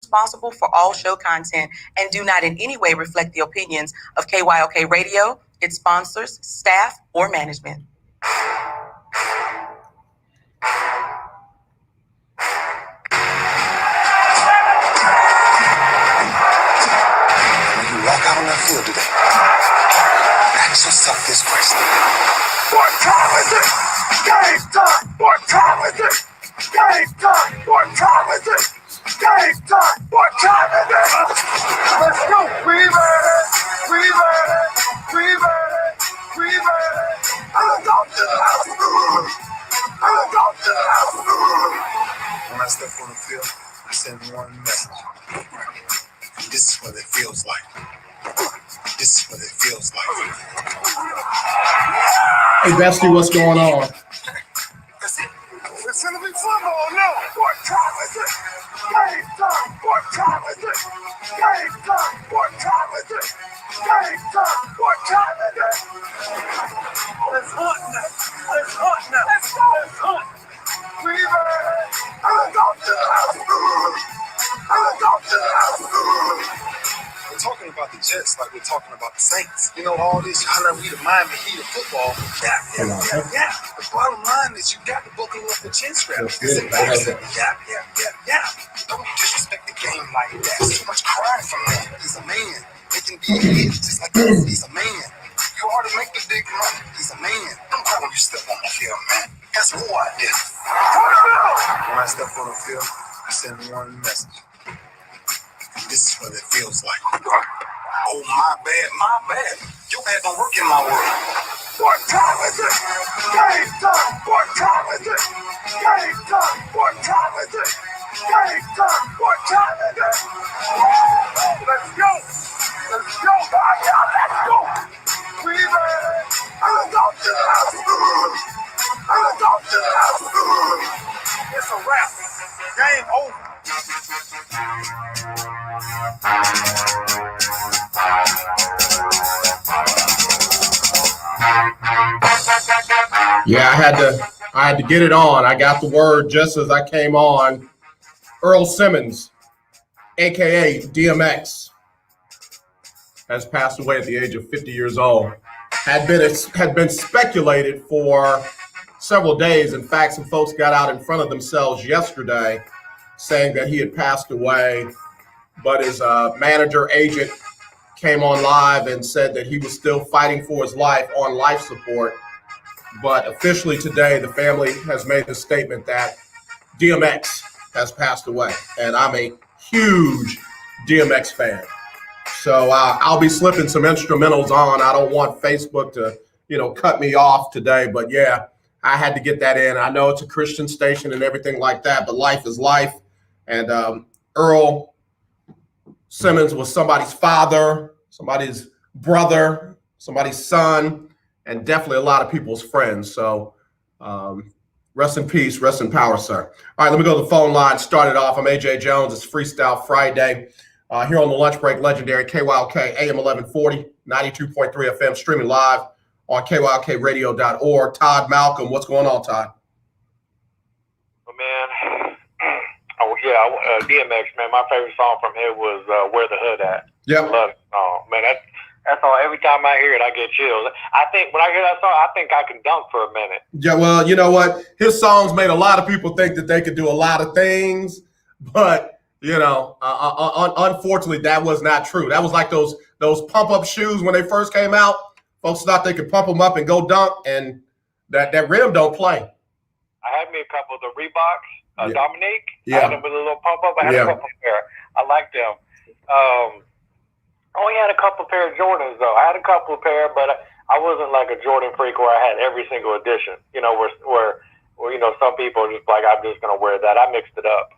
responsible for all show content and do not in any way reflect the opinions of KYOK Radio, its sponsors, staff, or management. When you walk out on that field today, ask yourself this question. What time is it? Game time! What time is it? Game time! What time is it? Game time! What time is it? Let's go! We ready! We ready! We ready! We ready! I'm going to the house! I'm going to the house! When I step on the field, I send one message. This is what it feels like. This is what it feels like. Hey, Bestie, what's going on? That's it. It's gonna be football now. What time is it? Game time. What time is it? Game time. What time is it? Game time. What time is it? Let's hunt now. Let's hunt now. Let's go. Let's hunt. We ready? I'm going to the house. I'm going to the house. We're talking about the Jets like we're talking about the Saints. You know, all this hollering we the Miami Heat of football. Yeah. The bottom line is you got to buckle up the chin strap. It's important. Yeah. Don't disrespect the game like that. So much crying from that. He's a man. They can be a kid just like us. He's a man. You ought to make the big money. He's a man. I'm glad when you step on the field, man. That's who I did. When I step on the field, I send one message. This is what it feels like. Oh, my bad. Your bad don't work in my world. What time is it? Game time. What time is it? Game time. What time is it? Game time. What time is it? Let's go. Let's go. Let's go. We ready? I'm going to the house. I'm going to the house. It's a wrap. Game over. Yeah, I had to get it on. I got the word just as I came on. Earl Simmons, aka DMX, has passed away at the age of 50 years old. Had been speculated for several days. In fact, some folks got out in front of themselves yesterday saying that he had passed away, but his manager agent came on live and said that he was still fighting for his life on life support. But officially today, the family has made the statement that DMX has passed away, and I'm a huge DMX fan. So I'll be slipping some instrumentals on. I don't want Facebook to, cut me off today, but yeah, I had to get that in. I know it's a Christian station and everything like that, but life is life. And Earl Simmons was somebody's father, somebody's brother, somebody's son, and definitely a lot of people's friends. So rest in peace, rest in power, sir. All right, let me go to the phone line. Start it off. I'm AJ Jones. It's Freestyle Friday. Here on the lunch break, legendary KYOK AM 1140, 92.3 FM, streaming live on KYOKradio.org. Todd Malcolm, what's going on, Todd? Oh, man. DMX, man, my favorite song from him was Where the Hood At. Yeah. I love it. Oh, man, that's all. Every time I hear it, I get chills. I think when I hear that song, I think I can dunk for a minute. Yeah, well, you know what? His songs made a lot of people think that they could do a lot of things, but unfortunately, that was not true. That was like those pump-up shoes when they first came out. Folks thought they could pump them up and go dunk, and that rim don't play. I had me a couple of the Reeboks, Dominique. Yeah. I had them with a little pump-up. I had a couple of pair. I liked them. I only had a couple of pair of Jordans, though. I had a couple of pair, but I wasn't like a Jordan freak where I had every single edition. Where some people are just like, I'm just going to wear that. I mixed it up.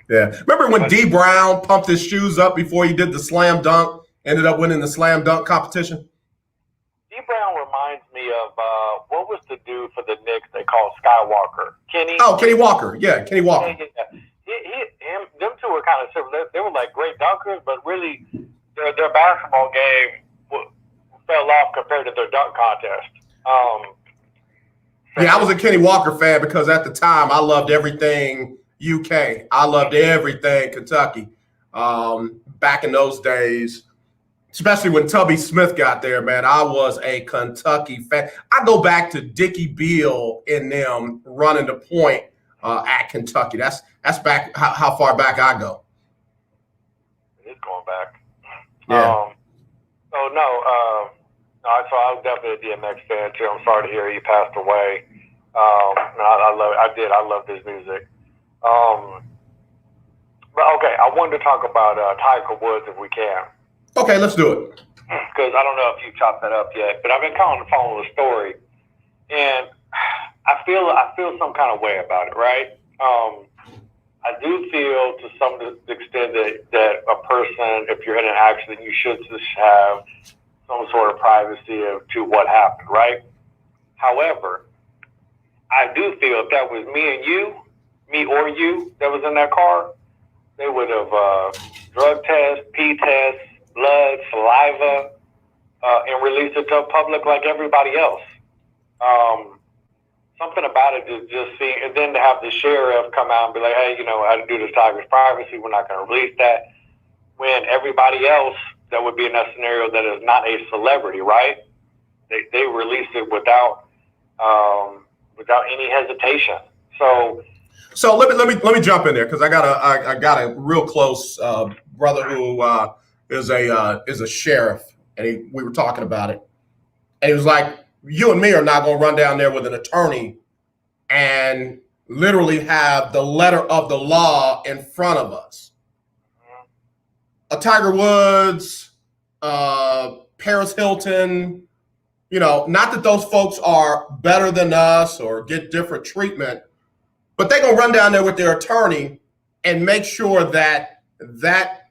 Yeah. Remember when D Brown pumped his shoes up before he did the slam dunk, ended up winning the slam dunk competition? D Brown reminds me of what was the dude for the Knicks they called Skywalker? Kenny? Oh, Kenny Walker. Yeah, Kenny Walker. Yeah. Them two were kind of similar. They were like great dunkers, but really their basketball game fell off compared to their dunk contest. I was a Kenny Walker fan because at the time I loved everything UK. I loved everything Kentucky. back in those days, especially when Tubby Smith got there, man, I was a Kentucky fan. I go back to Dickie Beal and them running the point at Kentucky. That's back how far back I go. It's going back. Yeah. So I was definitely a DMX fan too. I'm sorry to hear he passed away. I love it. I love his music. But okay, I wanted to talk about Tiger Woods if we can. Okay, let's do it. Because I don't know if you chopped that up yet, but I've been calling to follow the story, and I feel some kind of way about it, right? I do feel to some extent that a person, if you're in an accident, you should just have some sort of privacy to what happened, right? However, I do feel if that was me or you that was in that car, they would have drug tests, pee tests, blood, saliva, and released it to the public like everybody else. Something about it is just seeing, and then to have the sheriff come out and be like, hey, I had to do this Tiger's privacy. We're not going to release that. When everybody else that would be in that scenario that is not a celebrity, right? They release it without any hesitation. So let me jump in there because I got a real close brother who is a sheriff, and we were talking about it, and he was like, you and me are not going to run down there with an attorney and literally have the letter of the law in front of us. A Tiger Woods, Paris Hilton, not that those folks are better than us or get different treatment, but they're going to run down there with their attorney and make sure that that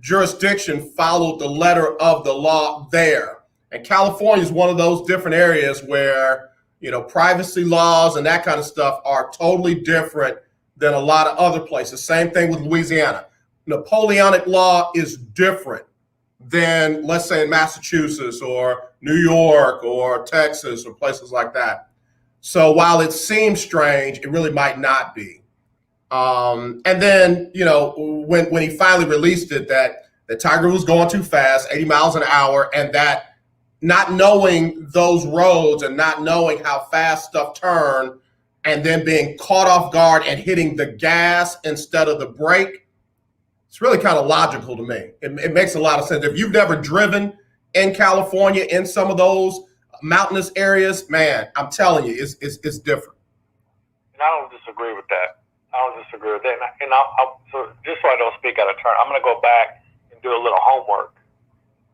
jurisdiction followed the letter of the law there. And California is one of those different areas where, privacy laws and that kind of stuff are totally different than a lot of other places. Same thing with Louisiana. Napoleonic law is different than, let's say, in Massachusetts or New York or Texas or places like that. So while it seems strange, it really might not be. And then, when he finally released it, that Tiger was going too fast, 80 miles an hour, and that not knowing those roads and not knowing how fast stuff turned and then being caught off guard and hitting the gas instead of the brake, it's really kind of logical to me. It makes a lot of sense. If you've never driven in California in some of those mountainous areas, man, I'm telling you, it's different. And I don't disagree with that. So just so I don't speak out of turn, I'm going to go back and do a little homework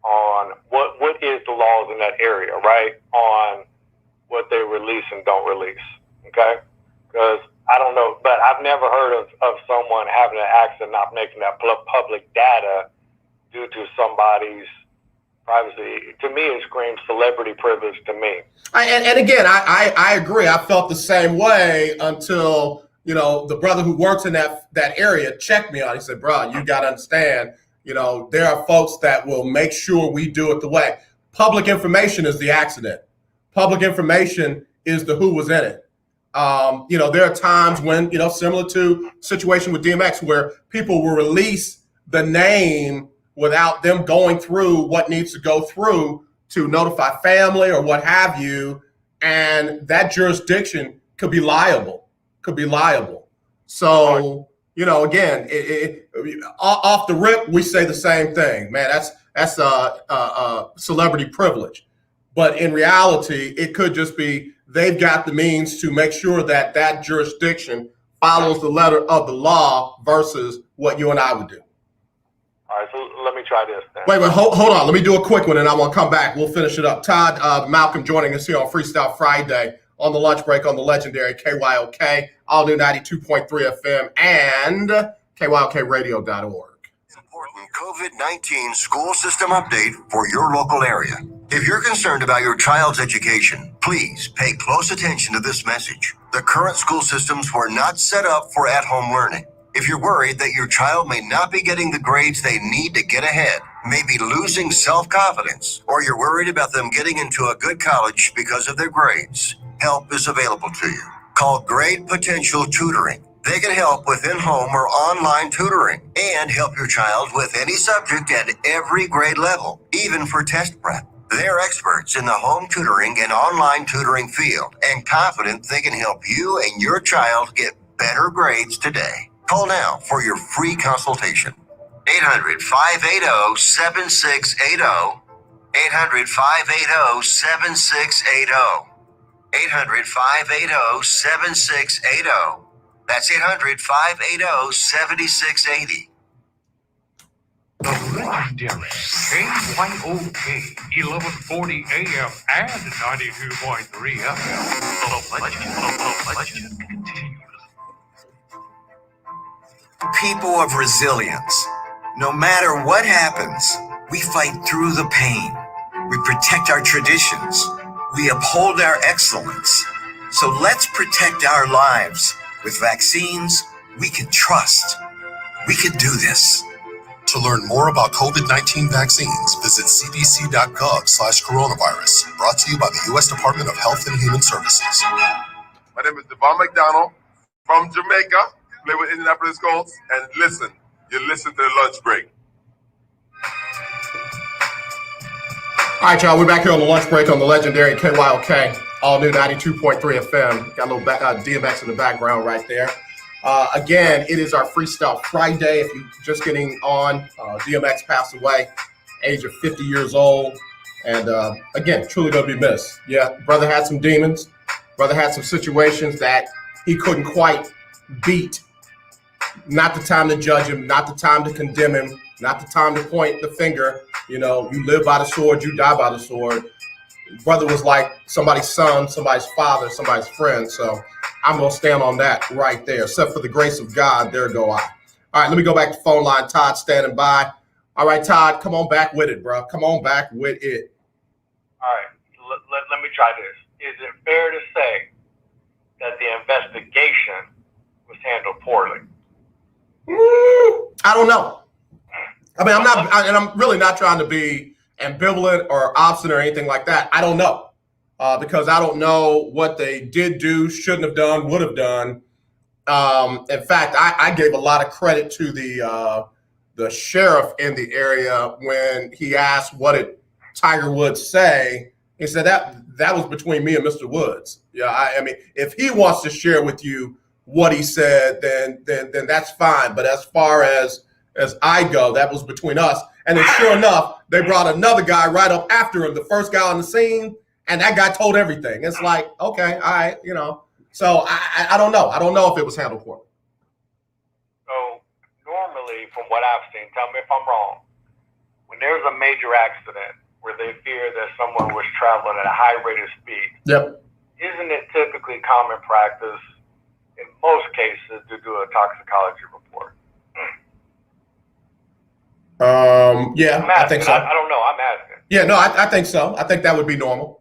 on what is the laws in that area, right? On what they release and don't release, okay? Because I don't know, but I've never heard of someone having an accident not making that public data due to somebody's privacy. To me, it screams celebrity privilege to me. And again, I agree. I felt the same way until, the brother who works in that area checked me on. He said, bro, you got to understand, there are folks that will make sure we do it the way. Public information is the accident. Public information is the who was in it. There are times when, similar to situation with DMX, where people will release the name without them going through what needs to go through to notify family or what have you. And that jurisdiction could be liable. So, again, off the rip, we say the same thing, man. That's a celebrity privilege. But in reality, it could just be they've got the means to make sure that that jurisdiction follows the letter of the law versus what you and I would do. All right, so let me try this then. Wait, hold on. Let me do a quick one, and I'm going to come back. We'll finish it up. Todd Malcolm joining us here on Freestyle Friday on the lunch break on the legendary KYOK, all new 92.3 FM, and KYOKradio.org. Important COVID-19 school system update for your local area. If you're concerned about your child's education, please pay close attention to this message. The current school systems were not set up for at-home learning. If you're worried that your child may not be getting the grades they need to get ahead, may be losing self-confidence, or you're worried about them getting into a good college because of their grades, help is available to you. Call Grade Potential Tutoring. They can help with in-home or online tutoring and help your child with any subject at every grade level, even for test prep. They're experts in the home tutoring and online tutoring field and confident they can help you and your child get better grades today. Call now for your free consultation. 800-580-7680. 800-580-7680. 800-580-7680. That's 800-580-7680. The legendary KYOK 1140 AM and 92.3 FM. The legend continues. People of resilience. No matter what happens, we fight through the pain. We protect our traditions. We uphold our excellence. So let's protect our lives. With vaccines, we can trust. We can do this. To learn more about COVID-19 vaccines, visit cdc.gov/coronavirus. Brought to you by the U.S. Department of Health and Human Services. My name is Devon McDonald from Jamaica, play with Indianapolis Colts, and listen, you listen to the lunch break. All right, y'all, we're back here on the lunch break on the legendary KYOK, all new 92.3 FM. Got a little DMX in the background right there. Again, it is our Freestyle Friday. If you're just getting on, DMX passed away, age of 50 years old. And again, truly going to be missed. Yeah, brother had some demons. Brother had some situations that he couldn't quite beat. Not the time to judge him, not the time to condemn him, not the time to point the finger. You know, you live by the sword, you die by the sword. Brother was like somebody's son, somebody's father, somebody's friend. So I'm going to stand on that right there. Except for the grace of God, there go I. All right, let me go back to phone line. Todd standing by. All right, Todd, come on back with it, bro. Come on back with it. All right, let me try this. Is it fair to say that the investigation was handled poorly? I don't know. I mean, I'm really not trying to be ambivalent or obstinate or anything like that. I don't know because I don't know what they did do, shouldn't have done, would have done. In fact, I gave a lot of credit to the sheriff in the area when he asked what did Tiger Woods say. He said that was between me and Mr. Woods. Yeah, I mean, if he wants to share with you what he said, then that's fine. But as far as I go, that was between us. And then sure enough, they brought another guy right up after him, the first guy on the scene, and that guy told everything. It's like, okay, all right, you know. So I don't know. I don't know if it was handled poorly. So normally, from what I've seen, tell me if I'm wrong, when there's a major accident where they fear that someone was traveling at a high rate of speed, Yep. isn't it typically common practice in most cases to do a toxicology report? Yeah, I think so. I don't know. I'm asking. Yeah, no, I think so. I think that would be normal.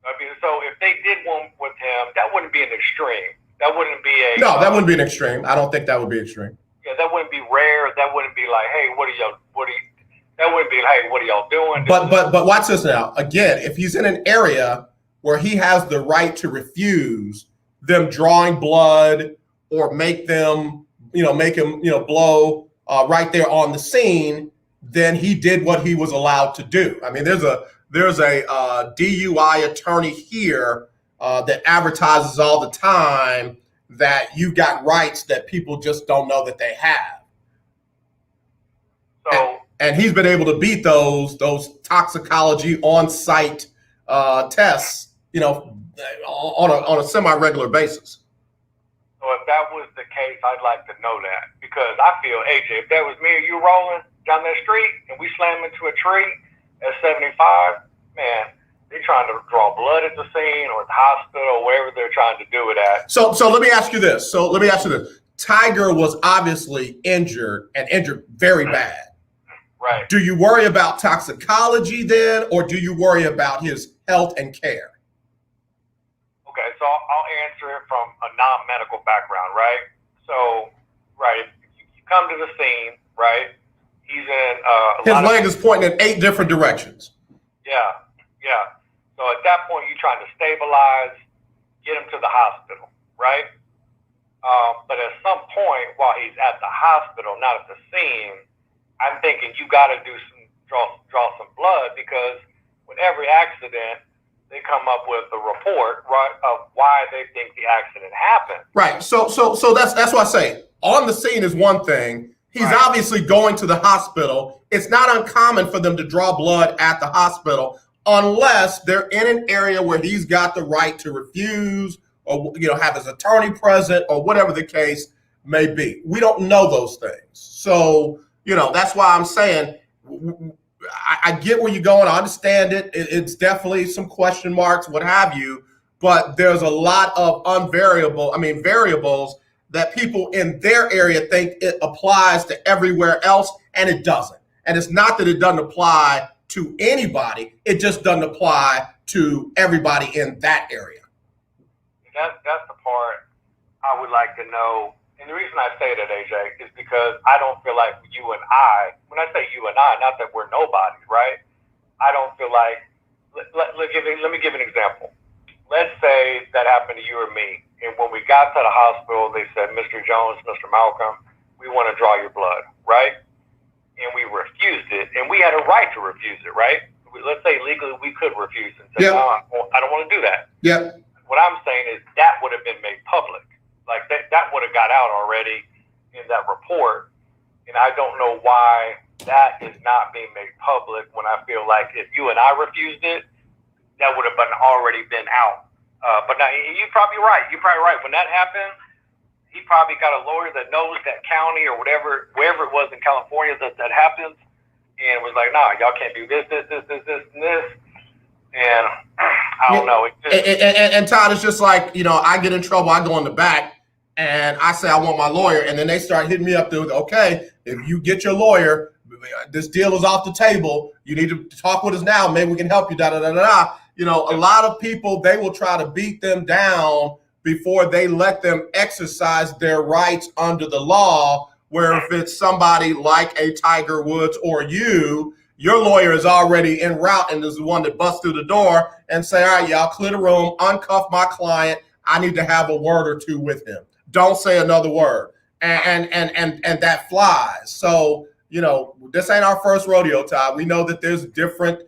I mean, so if they did one with him, that wouldn't be an extreme. That wouldn't be a. No, that wouldn't be an extreme. I don't think that would be extreme. Yeah, that wouldn't be rare. That wouldn't be like, hey, that wouldn't be, hey, what are y'all doing? But watch this now. Again, if he's in an area where he has the right to refuse them drawing blood or make him blow right there on the scene, then he did what he was allowed to do. I mean, there's a DUI attorney here that advertises all the time that you got rights that people just don't know that they have. So, and he's been able to beat those toxicology on-site tests, on a semi-regular basis. So if that was the case, I'd like to know that, because I feel, AJ, if that was me or you rolling down that street and we slam into a tree at 75, man, they're trying to draw blood at the scene or at the hospital or wherever they're trying to do it at. So let me ask you this. Tiger was obviously injured and injured very bad. Right. Do you worry about toxicology then, or do you worry about his health and care? Okay, so I'll answer it from a non-medical background, right? So, right, you come to the scene, right? He's in his leg is pointing in 8 different directions. Yeah. So at that point, you're trying to stabilize, get him to the hospital, right? But at some point, while he's at the hospital, not at the scene, I'm thinking you got to draw some blood, because with every accident, they come up with a report, right, of why they think the accident happened. Right. So that's why I say on the scene is one thing. He's Right. obviously going to the hospital. It's not uncommon for them to draw blood at the hospital unless they're in an area where he's got the right to refuse, or have his attorney present, or whatever the case may be. We don't know those things. So, that's why I'm saying I get where you're going. I understand it. It's definitely some question marks, what have you, but there's a lot of variables that people in their area think it applies to everywhere else, and it doesn't. And it's not that it doesn't apply to anybody. It just doesn't apply to everybody in that area. That's the part I would like to know. And the reason I say that, AJ, is because I don't feel like you and I, when I say you and I, not that we're nobodies, right? I don't feel like, let me give an example. Let's say that happened to you or me. And when we got to the hospital, they said, Mr. Jones, Mr. Malcolm, we want to draw your blood, right? And we refused it. And we had a right to refuse it, right? Let's say legally we could refuse it and say, no, I don't want to do that. Yep. What I'm saying is that would have been made public. Like that would have got out already in that report. And I don't know why that is not being made public, when I feel like if you and I refused it, that would have already been out. But now you're probably right. When that happened, he probably got a lawyer that knows that county or wherever it was in California that happens, and was like, nah, y'all can't do this, and this. And I don't know. And Todd, it's just like, I get in trouble, I go in the back, and I say I want my lawyer, and then they start hitting me up to, okay, if you get your lawyer, this deal is off the table. You need to talk with us now. Maybe we can help you, da-da-da-da-da. A lot of people, they will try to beat them down before they let them exercise their rights under the law, where if it's somebody like a Tiger Woods or your lawyer is already en route and is the one that busts through the door and say, all right, y'all clear the room, uncuff my client. I need to have a word or two with him. Don't say another word. And that flies. So, this ain't our first rodeo, Todd. We know that there's different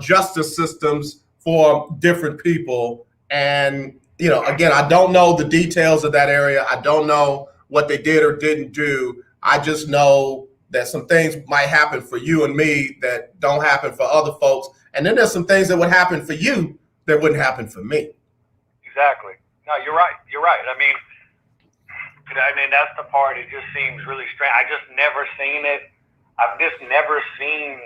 justice systems for different people. And, again, I don't know the details of that area. I don't know what they did or didn't do. I just know that some things might happen for you and me that don't happen for other folks. And then there's some things that would happen for you that wouldn't happen for me. Exactly. No, you're right. I mean, that's the part. It just seems really strange. I just never seen it. I've just never seen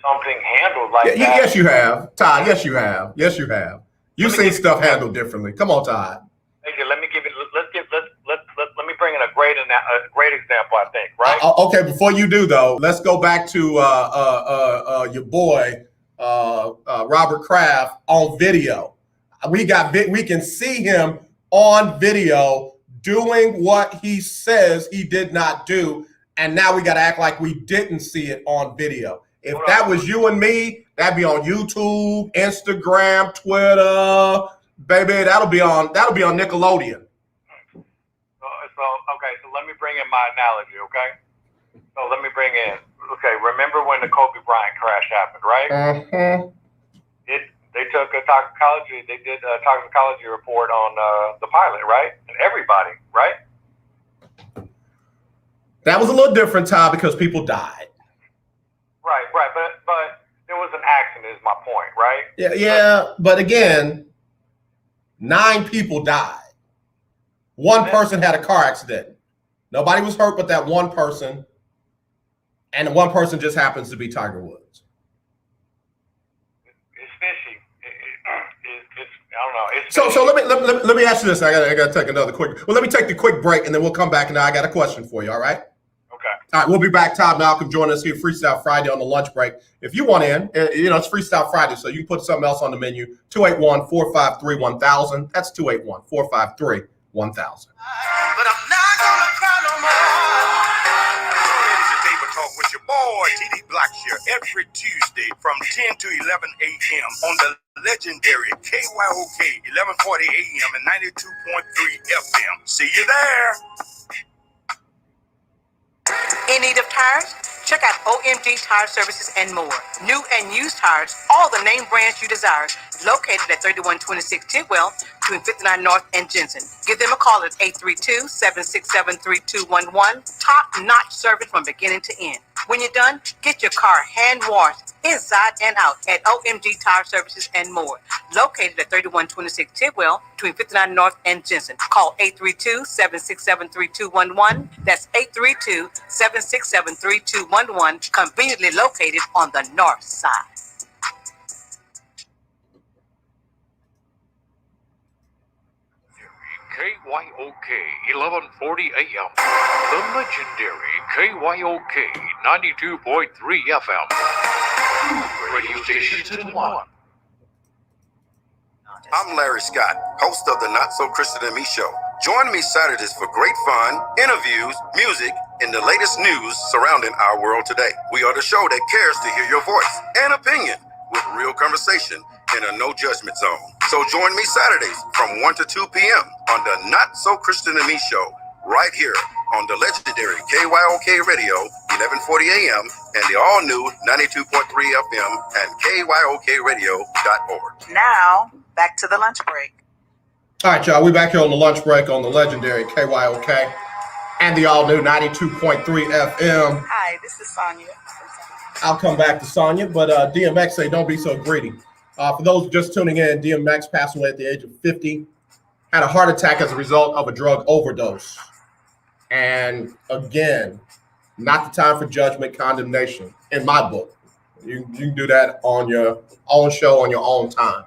something handled like that. Yes, you have, Todd. Yes, you have. You've seen stuff handled differently. Come on, Todd. Okay, let me bring in a great example, I think, right? Okay, before you do though, let's go back to your boy Robert Kraft on video. We can see him on video doing what he says he did not do, and now we got to act like we didn't see it on video. If that was you and me, that'd be on YouTube, Instagram, Twitter, baby. That'll be on Nickelodeon. So let me bring in my analogy, okay? So let me bring in, remember when the Kobe Bryant crash happened, right? Mm-hmm. They took a toxicology, they did a toxicology report on the pilot, right? And everybody, right? That was a little different, Todd, because people died. Right. But there was an accident, is my point, right? Yeah. But again, 9 people died. One person had a car accident. Nobody was hurt but that one person. And the one person just happens to be Tiger Woods. It's fishy. I don't know. So let me ask you this. I gotta take another quick. Well, let me take the quick break and then we'll come back, and now I got a question for you. All right. Okay. All right, we'll be back. Todd Malcolm joining us here, Freestyle Friday on the lunch break. If you want in, it's Freestyle Friday, so you can put something else on the menu. 281-453-1000. That's 281-453-1000. But I'm not gonna cry no more. Ladies and Table Talk with your boy, TD Blackshear, every Tuesday. Thursday from 10 to 11 a.m. on the legendary KYOK 1140 a.m. and 92.3 FM. See you there. In need of tires? Check out OMG Tire Services and more. New and used tires, all the name brands you desire, located at 3126 Tidwell between 59 North and Jensen. Give them a call at 832-767-3211. Top-notch service from beginning to end. When you're done, get your car hand washed inside and out at OMG Tire Services and more. Located at 3126 Tidwell between 59 North and Jensen. Call 832-767-3211. That's 832-767-3211. Conveniently located on the north side. KYOK 1140 AM. The legendary KYOK 92.3 FM. Radio stations in one. I'm Larry Scott, host of the Not So Christian and Me Show. Join me Saturdays for great fun, interviews, music, and the latest news surrounding our world today. We are the show that cares to hear your voice and opinion with real conversation in a no judgment zone. So join me Saturdays from 1 to 2 p.m. on the Not So Christian and Me Show right here on the legendary KYOK Radio 1140 AM and the all-new 92.3 FM and KYOKradio.org. Now, back to the lunch break. All right, y'all. We're back here on the lunch break on the legendary KYOK and the all-new 92.3 FM. Hi, this is Sonia. I'll come back to Sonia, but DMX say don't be so greedy. For those just tuning in, DMX passed away at the age of 50, had a heart attack as a result of a drug overdose. And again, not the time for judgment, condemnation, in my book. You can do that on your own show, on your own time.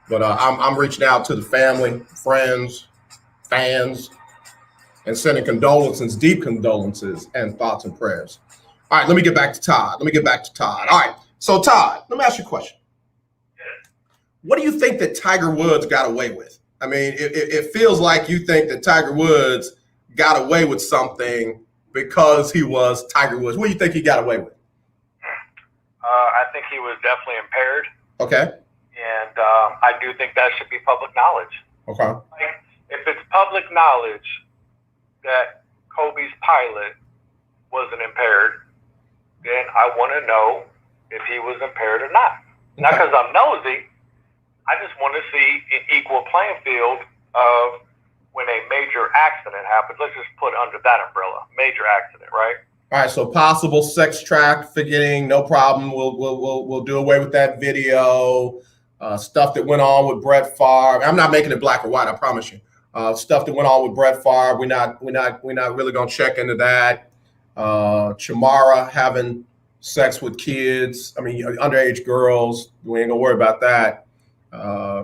But I'm reaching out to the family, friends, fans, and sending condolences, deep condolences, and thoughts and prayers. All right, let me get back to Todd. All right, so Todd, let me ask you a question. What do you think that Tiger Woods got away with? I mean, it feels like you think that Tiger Woods got away with something because he was Tiger Woods. What do you think he got away with? I think he was definitely impaired. Okay. And I do think that should be public knowledge. Okay. Like, if it's public knowledge that Kobe's pilot wasn't impaired, then I want to know if he was impaired or not. Okay. Not because I'm nosy. I just want to see an equal playing field of when a major accident happens. Let's just put it under that umbrella. Major accident, right? All right, so possible sex trafficking, no problem. We'll do away with that video. Stuff that went on with Brett Favre. I'm not making it black or white, I promise you. Stuff that went on with Brett Favre. We're not really gonna check into that. Chamara having sex with kids. I mean, underage girls. We ain't gonna worry about that.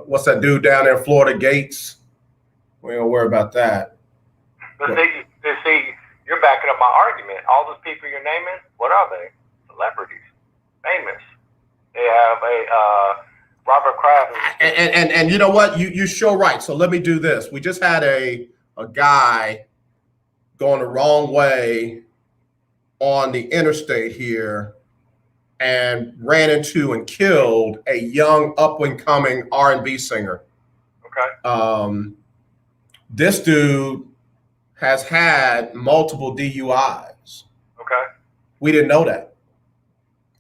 What's that dude down there in Florida, Gates? We ain't gonna worry about that. But see, you're backing up my argument. All those people you're naming, what are they? Celebrities, famous. They have a Robert Kraft. And you know what? You sure right. So let me do this. We just had a guy going the wrong way on the interstate here and ran into and killed a young up-and-coming R&B singer. Okay. This dude has had multiple DUIs. Okay. We didn't know that.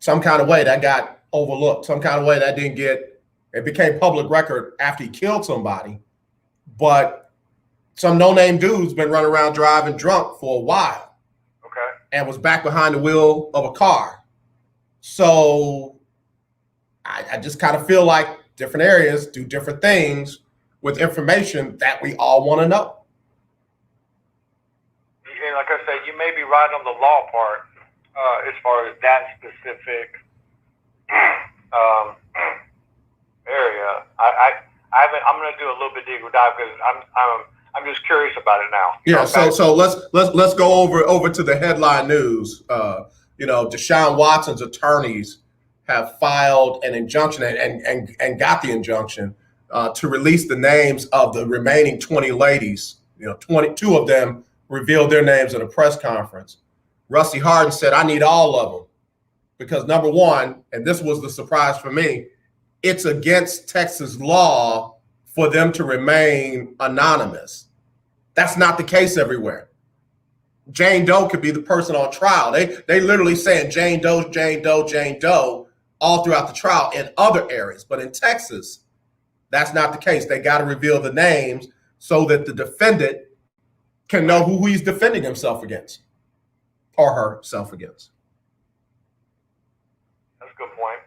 Some kind of way that got overlooked. Some kind of way that didn't get, it became public record after he killed somebody. But some no-name dude's been running around driving drunk for a while. Okay. And was back behind the wheel of a car. So I just kind of feel like different areas do different things with information that we all want to know. And like I said, you may be right on the law part as far as that specific area. I'm going to do a little bit deeper dive because I'm just curious about it now. Yeah. Okay? So let's go over to the headline news. Deshaun Watson's attorneys have filed an injunction and got the injunction to release the names of the remaining 20 ladies. 22 of them revealed their names at a press conference. Rusty Hardin said, "I need all of them." because number one, and this was the surprise for me, it's against Texas law for them to remain anonymous. That's not the case everywhere. Jane Doe could be the person on trial. They literally saying Jane Doe, Jane Doe, Jane Doe all throughout the trial in other areas. But in Texas, that's not the case. They got to reveal the names so that the defendant can know who he's defending himself against or herself against. That's a good point.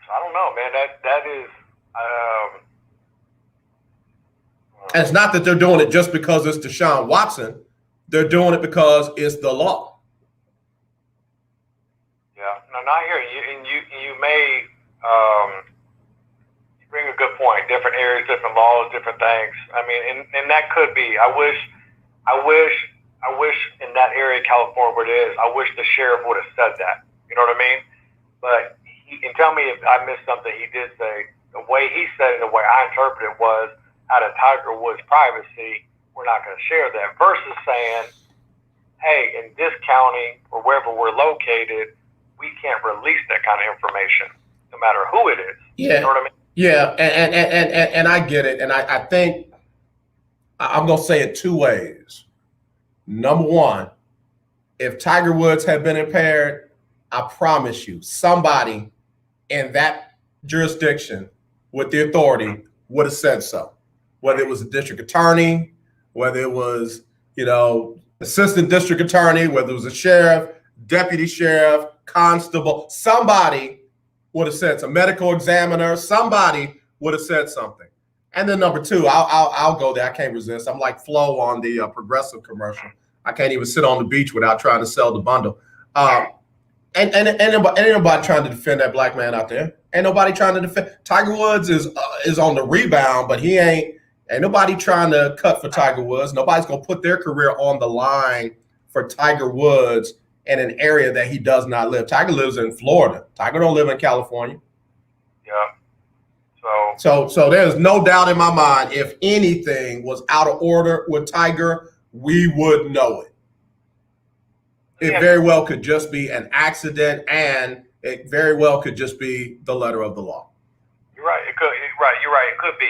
So I don't know, man. That is. And it's not that they're doing it just because it's Deshaun Watson. They're doing it because it's the law. Yeah, no, not here. You may you bring a good point. Different areas, different laws, different things. I mean, and that could be. I wish in that area, California, where it is, I wish the sheriff would have said that. You know what I mean? But and tell me if I missed something. He did say the way he said it, the way I interpreted it was, out of Tiger Woods' privacy, we're not going to share that, versus saying, hey, in this county or wherever we're located, we can't release that kind of information, no matter who it is. Yeah. You know what I mean? Yeah, and I get it. And I think I'm going to say it two ways. Number one, if Tiger Woods had been impaired, I promise you, somebody in that jurisdiction with the authority would have said so. Whether it was a district attorney, whether it was, assistant district attorney, whether it was a sheriff, deputy sheriff, constable, somebody would have said, a medical examiner, somebody would have said something. And then number two, I'll go there. I can't resist. I'm like Flo on the Progressive commercial. I can't even sit on the beach without trying to sell the bundle. And ain't nobody trying to defend that black man out there. Ain't nobody trying to defend. Tiger Woods is on the rebound, but ain't nobody trying to cut for Tiger Woods. Nobody's going to put their career on the line for Tiger Woods in an area that he does not live. Tiger lives in Florida. Tiger don't live in California. Yeah. So there's no doubt in my mind, if anything was out of order with Tiger, we would know it. It very well could just be an accident, and it very well could just be the letter of the law. You're right. It could. You're right. It could be.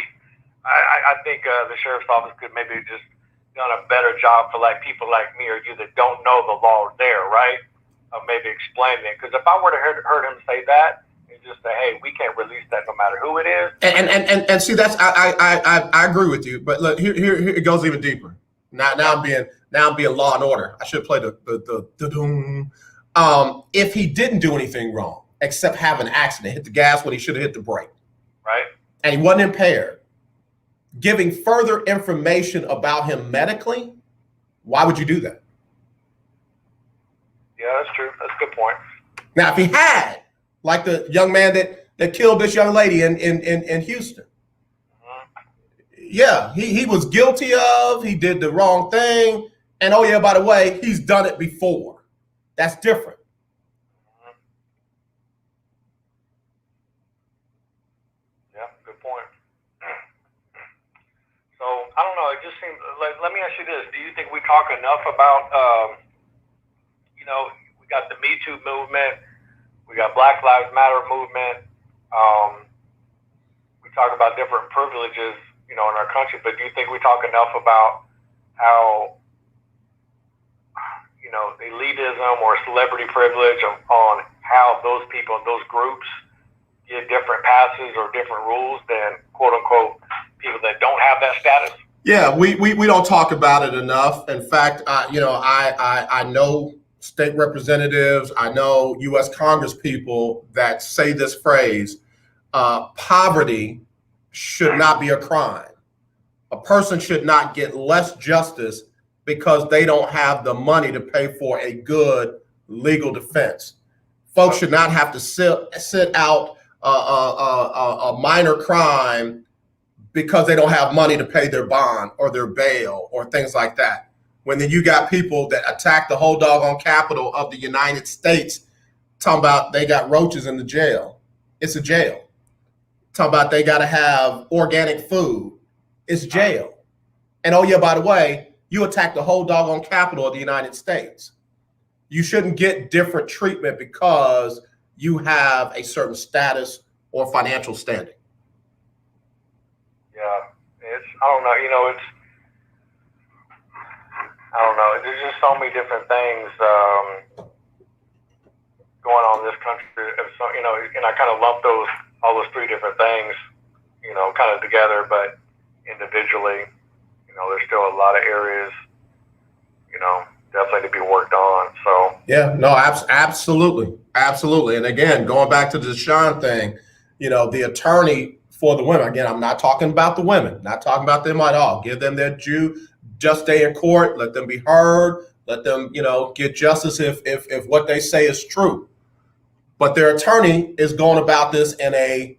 I think the sheriff's office could maybe just done a better job for like people like me or you that don't know the law there, right? Of maybe explaining it. Because if I were to heard him say that and just say, "Hey, we can't release that no matter who it is," and see, that's I agree with you. But look, here it goes even deeper. Now I'm being Law and Order. I should play the doom. If he didn't do anything wrong except have an accident, hit the gas when he should have hit the brake, right? And he wasn't impaired, giving further information about him medically, why would you do that? Yeah, that's true. That's a good point. Now, if he had, like the young man that killed this young lady in Houston, yeah, he was guilty of, he did the wrong thing, and oh yeah, by the way, he's done it before. That's different. Yeah, good point. So I don't know. It just seems like. Let me ask you this: do you think we talk enough about? We got the Me Too movement, we got Black Lives Matter movement. We talk about different privileges, in our country. But do you think we talk enough about how, elitism or celebrity privilege on how those people, those groups, get different passes or different rules than quote unquote people that don't have that status? Yeah, we don't talk about it enough. In fact, I know state representatives, I know U.S. Congress people that say this phrase: poverty should not be a crime. A person should not get less justice because they don't have the money to pay for a good legal defense. Folks should not have to sit out a minor crime because they don't have money to pay their bond or their bail or things like that. When then you got people that attack the whole doggone capital of the United States, talking about they got roaches in the jail. It's a jail. Talking about they got to have organic food. It's jail. And oh yeah, by the way, you attack the whole doggone capital of the United States. You shouldn't get different treatment because you have a certain status or financial standing. Yeah, I don't know. I don't know. There's just so many different things going on in this country. So, and I kind of lump all those three different things, kind of together, but individually, there's still a lot of areas, definitely to be worked on. So yeah, no, absolutely. And again, going back to the Deshaun thing, the attorney for the women. Again, I'm not talking about the women, not talking about them at all. Give them their due, just stay in court, let them be heard, let them, get justice if what they say is true. But their attorney is going about this in a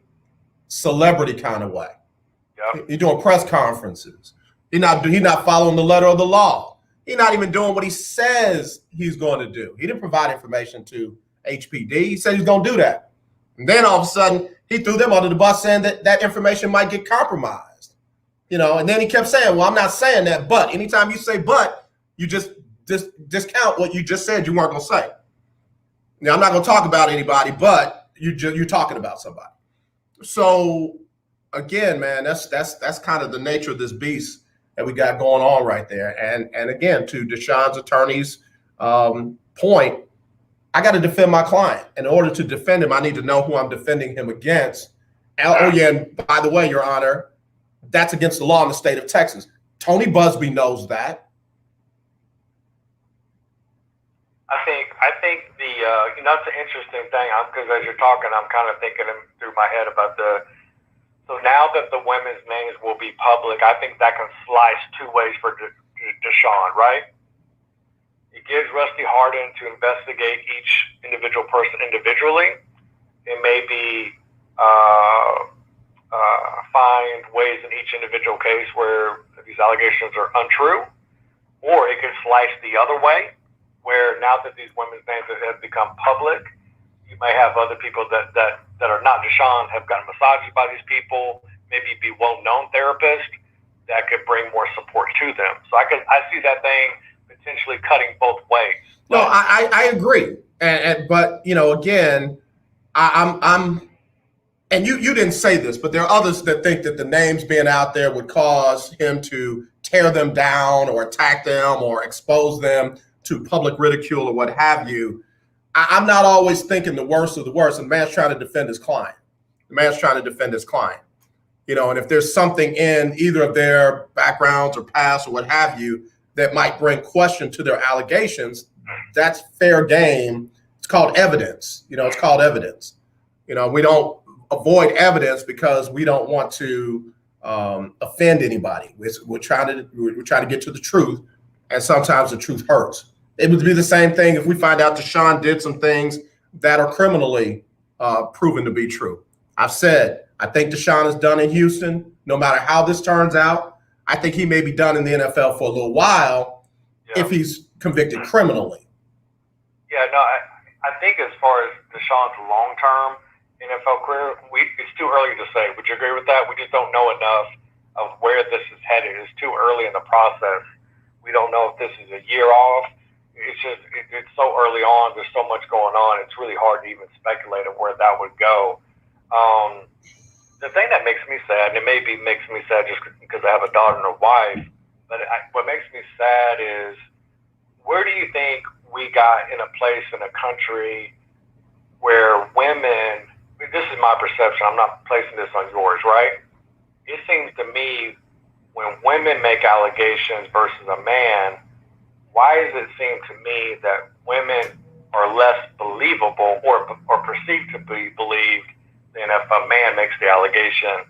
celebrity kind of way. Yep. He's doing press conferences. He's not following the letter of the law. He's not even doing what he says he's going to do. He didn't provide information to HPD. He said he's going to do that. And then all of a sudden, he threw them under the bus saying that information might get compromised. And then he kept saying, well, I'm not saying that, but anytime you say but, you just discount what you just said you weren't going to say. Now, I'm not going to talk about anybody, but you're talking about somebody. So, again, man, that's kind of the nature of this beast that we got going on right there. And again, to Deshaun's attorney's point, I got to defend my client. In order to defend him, I need to know who I'm defending him against. Oh, yeah, and by the way, Your Honor, that's against the law in the state of Texas. Tony Busby knows that. I think that's an interesting thing because as you're talking, I'm kind of thinking through my head about so now that the women's names will be public, I think that can slice two ways for Deshaun, right? It gives Rusty Hardin to investigate each individual person individually and maybe find ways in each individual case where these allegations are untrue, or it could slice the other way, where now that these women's names have become public, you may have other people that are not Deshaun have gotten massages by these people, maybe be well-known therapists that could bring more support to them. So I see that thing potentially cutting both ways. No, I agree, but again, I'm and you didn't say this, but there are others that think that the names being out there would cause him to tear them down or attack them or expose them to public ridicule or what have you. I'm not always thinking the worst of the worst. And the man's trying to defend his client. And if there's something in either of their backgrounds or past or what have you that might bring question to their allegations, that's fair game. It's called evidence. We don't avoid evidence because we don't want to offend anybody. We're trying to get to the truth, and sometimes the truth hurts. It would be the same thing if we find out Deshaun did some things that are criminally proven to be true. I've said, I think Deshaun is done in Houston. No matter how this turns out, I think he may be done in the NFL for a little while if he's convicted criminally. Yeah, no, I think as far as Deshaun's long-term NFL career, it's too early to say. Would you agree with that? We just don't know enough of where this is headed. It's too early in the process. We don't know if this is a year off. It's so early on. There's so much going on. It's really hard to even speculate of where that would go. The thing that makes me sad, and it maybe makes me sad just because I have a daughter and a wife, but what makes me sad is, where do you think we got in a place in a country where women, this is my perception, I'm not placing this on yours, right? It seems to me when women make allegations versus a man, why does it seem to me that women are less believable or perceived to be believed than if a man makes the allegation?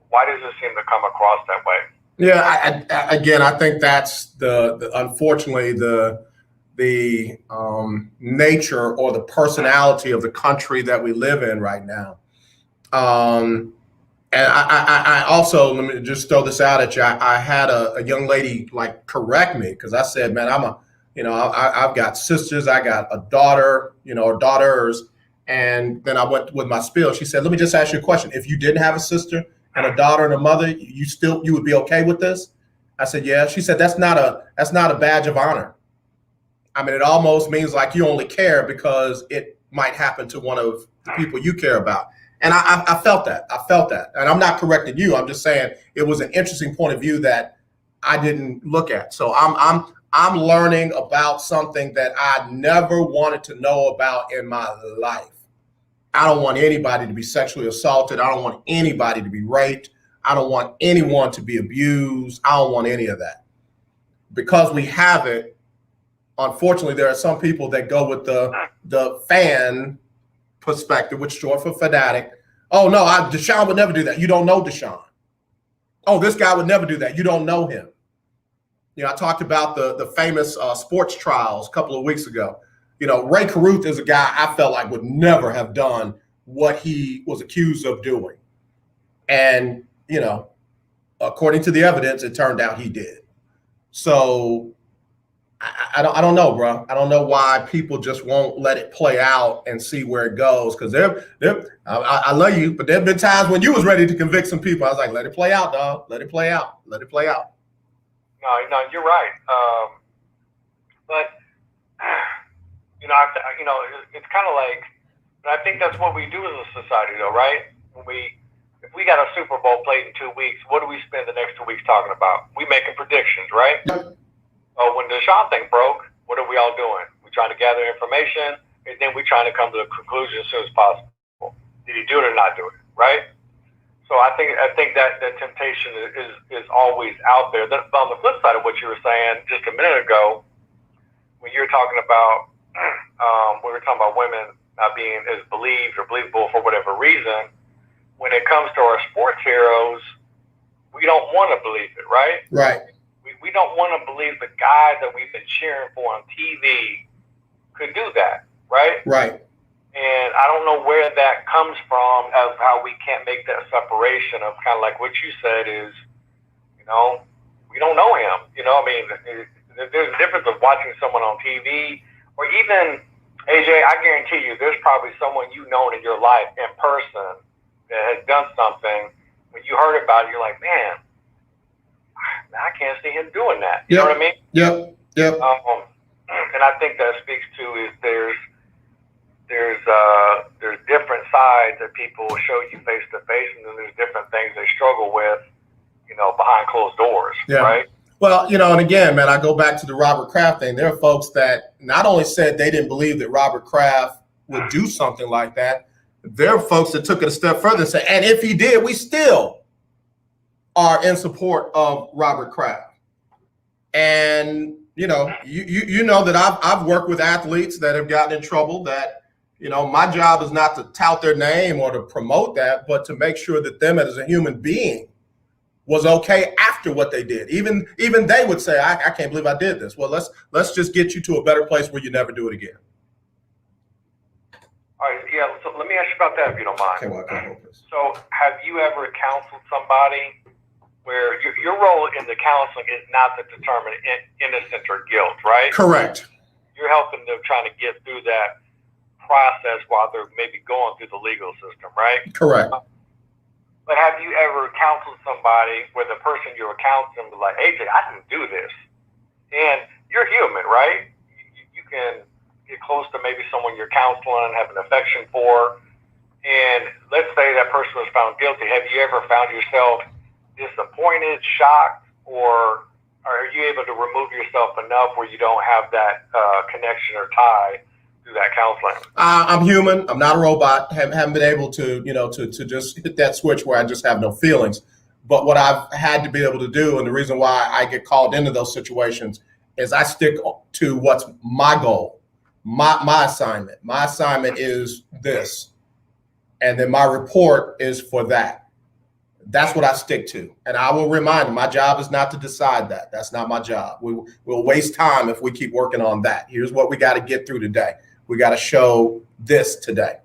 Why does it seem to come across that way? Yeah, I think that's unfortunately the nature or the personality of the country that we live in right now. And I also, let me just throw this out at you. I had a young lady correct me because I said, man, I've got sisters, I got a daughter, or daughters. And then I went with my spiel. She said, let me just ask you a question. If you didn't have a sister and a daughter and a mother, you would be okay with this? I said, yeah. She said, that's not a badge of honor. I mean, it almost means like you only care because it might happen to one of the people you care about. And I felt that. I felt that. And I'm not correcting you. I'm just saying it was an interesting point of view that I didn't look at. So I'm learning about something that I never wanted to know about in my life. I don't want anybody to be sexually assaulted. I don't want anybody to be raped. I don't want anyone to be abused. I don't want any of that. Because we have it, unfortunately, there are some people that go with the fan perspective, which is short for fanatic. Oh, no, Deshaun would never do that. You don't know Deshaun. Oh, this guy would never do that. You don't know him. You know, I talked about the famous sports trials a couple of weeks ago. You know, Ray Caruth is a guy I felt like would never have done what he was accused of doing. And, you know, according to the evidence, it turned out he did. So I don't know, bro. I don't know why people just won't let it play out and see where it goes. Because I love you, but there have been times when you was ready to convict some people. I was like, let it play out, dog. Let it play out. Let it play out. No, you're right. But it's kind of like, and I think that's what we do as a society, though, right? If we got a Super Bowl played in 2 weeks, what do we spend the next 2 weeks talking about? We making predictions, right? So when the Deshaun thing broke, what are we all doing? We're trying to gather information, and then we're trying to come to a conclusion as soon as possible. Did he do it or not do it, right? So I think that temptation is always out there. But on the flip side of what you were saying just a minute ago, when you were talking about we were talking about women not being as believed or believable for whatever reason, when it comes to our sports heroes, we don't want to believe it, right? Right. We don't want to believe the guy that we've been cheering for on TV could do that, right? Right. And I don't know where that comes from, of how we can't make that separation of kind of like what you said is, you know, we don't know him. You know, I mean, there's a difference of watching someone on TV or even, AJ, I guarantee you there's probably someone you've known in your life in person that has done something. When you heard about it, you're like, man, I can't see him doing that. You know what I mean? Yep. And I think that speaks to is there's different sides that people will show you face to face, and then there's different things they struggle with, you know, behind closed doors, right? Well, you know, and again, man, I go back to the Robert Kraft thing. There are folks that not only said they didn't believe that Robert Kraft would do something like that, there are folks that took it a step further and said, and if he did, we still are in support of Robert Kraft. And, you know, you know that I've worked with athletes that have gotten in trouble that, you know, my job is not to tout their name or to promote that, but to make sure that them as a human being was okay after what they did. Even they would say, I can't believe I did this. Well, let's just get you to a better place where you never do it again. All right, yeah, so let me ask you about that if you don't mind. Okay, well, okay, so have you ever counseled somebody where your role in the counseling is not to determine innocence or guilt, right? Correct. You're helping them trying to get through that process while they're maybe going through the legal system, right? Correct. But have you ever counseled somebody where the person you were counseling was like, hey, I didn't do this? And you're human, right? You can get close to maybe someone you're counseling, have an affection for, and let's say that person was found guilty. Have you ever found yourself disappointed, shocked, or are you able to remove yourself enough where you don't have that connection or tie through that counseling? I'm human. I'm not a robot. Haven't been able to, you know, to just hit that switch where I just have no feelings. But what I've had to be able to do, and the reason why I get called into those situations, is I stick to what's my goal, my assignment. My assignment is this, and then my report is for that. That's what I stick to. And I will remind them, my job is not to decide that. That's not my job. We'll waste time if we keep working on that. Here's what we got to get through today. We got to show this today.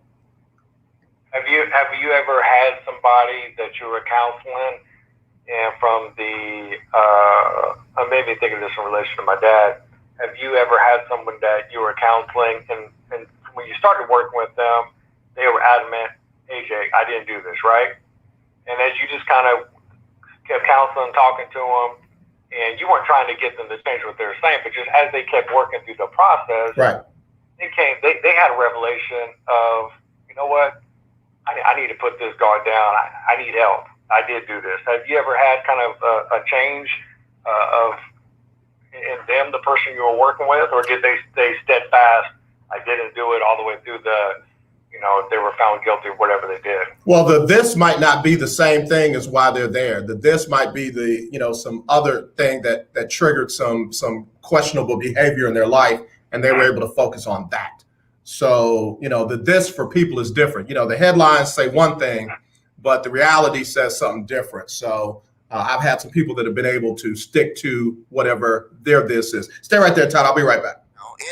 Have you ever had somebody that you were counseling, and from the I made me think of this in relation to my dad. Have you ever had someone that you were counseling, and when you started working with them, they were adamant, AJ, I didn't do this, right? And as you just kind of kept counseling, talking to them, and you weren't trying to get them to change what they were saying, but just as they kept working through the process, right. They had a revelation of, you know what, I need to put this guard down. I need help. I did do this. Have you ever had kind of a change of in them, the person you were working with, or did they stay steadfast? I didn't do it all the way through if they were found guilty or whatever they did. Well, this might not be the same thing as why they're there. This might be some other thing that triggered some questionable behavior in their life, and they were able to focus on that. So, this for people is different. The headlines say one thing, but the reality says something different. So I've had some people that have been able to stick to whatever their this is. Stay right there, Todd. I'll be right back.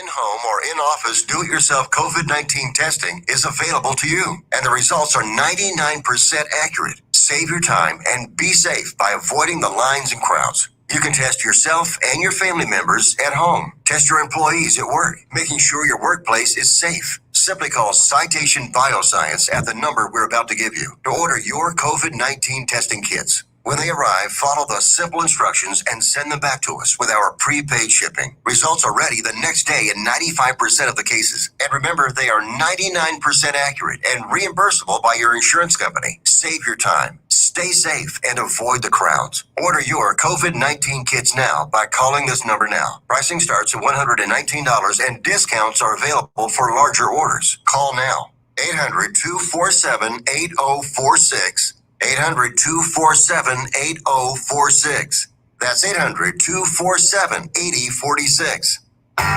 In-home or in-office do-it-yourself COVID-19 testing is available to you, and the results are 99% accurate. Save your time and be safe by avoiding the lines and crowds. You can test yourself and your family members at home. Test your employees at work, making sure your workplace is safe. Simply call Citation Bioscience at the number we're about to give you to order your COVID-19 testing kits. When they arrive, follow the simple instructions and send them back to us with our prepaid shipping. Results are ready the next day in 95% of the cases. And remember, they are 99% accurate and reimbursable by your insurance company. Save your time, stay safe, and avoid the crowds. Order your COVID-19 kits now by calling this number now. Pricing starts at $119 and discounts are available for larger orders. Call now. 800-247-8046. 800-247-8046. That's 800-247-8046.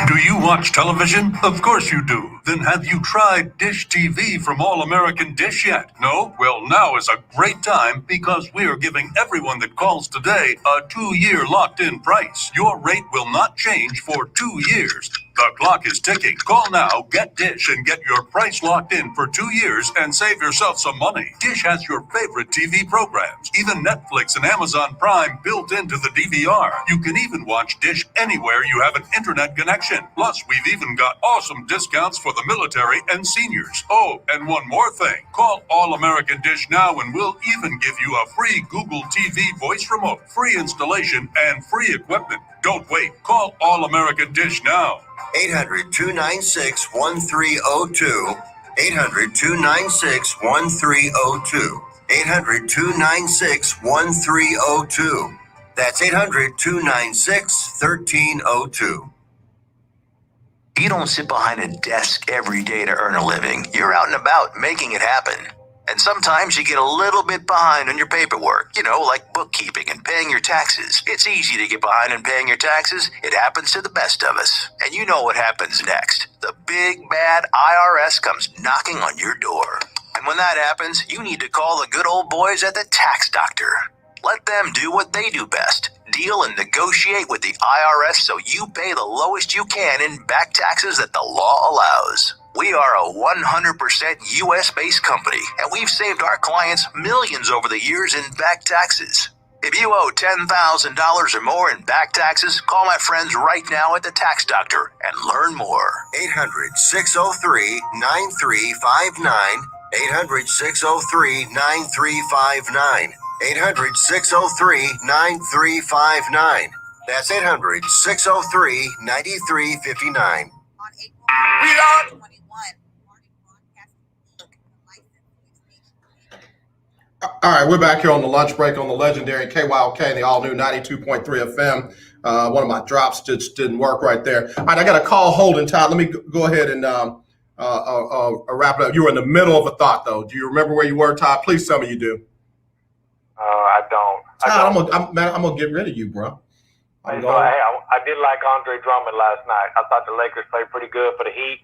Do you watch television? Of course you do. Then have you tried Dish TV from All American Dish yet? No? Well, now is a great time because we are giving everyone that calls today a 2-year locked-in price. Your rate will not change for 2 years. The clock is ticking. Call now, get Dish, and get your price locked in for 2 years and save yourself some money. Dish has your favorite TV programs, even Netflix and Amazon Prime built into the DVR. You can even watch Dish anywhere you have an internet connection. Plus, we've even got awesome discounts for the military and seniors. Oh, and one more thing. Call All American Dish now and we'll even give you a free Google TV voice remote, free installation, and free equipment. Don't wait. Call All American Dish now. 800-296-1302. 800-296-1302. 800-296-1302. That's 800-296-1302. You don't sit behind a desk every day to earn a living. You're out and about making it happen. And sometimes you get a little bit behind on your paperwork, like bookkeeping and paying your taxes. It's easy to get behind in paying your taxes. It happens to the best of us. And you know what happens next. The big bad IRS comes knocking on your door. And when that happens, you need to call the good old boys at the Tax Doctor. Let them do what they do best. Deal and negotiate with the IRS so you pay the lowest you can in back taxes that the law allows. We are a 100% U.S.-based company, and we've saved our clients millions over the years in back taxes. If you owe $10,000 or more in back taxes, call my friends right now at the Tax Doctor and learn more. 800-603-9359. 800-603-9359. 800-603-9359. That's 800-603-9359. We are. All right, we're back here on the lunch break on the legendary KYOK, the all-new 92.3 FM. One of my drops just didn't work right there. All right, I got a call holding, Todd. Let me go ahead and wrap it up. You were in the middle of a thought, though. Do you remember where you were, Todd? Please tell me you do. I don't. Todd, I'm gonna get rid of you, bro. I did like Andre Drummond last night. I thought the Lakers played pretty good for the Heat.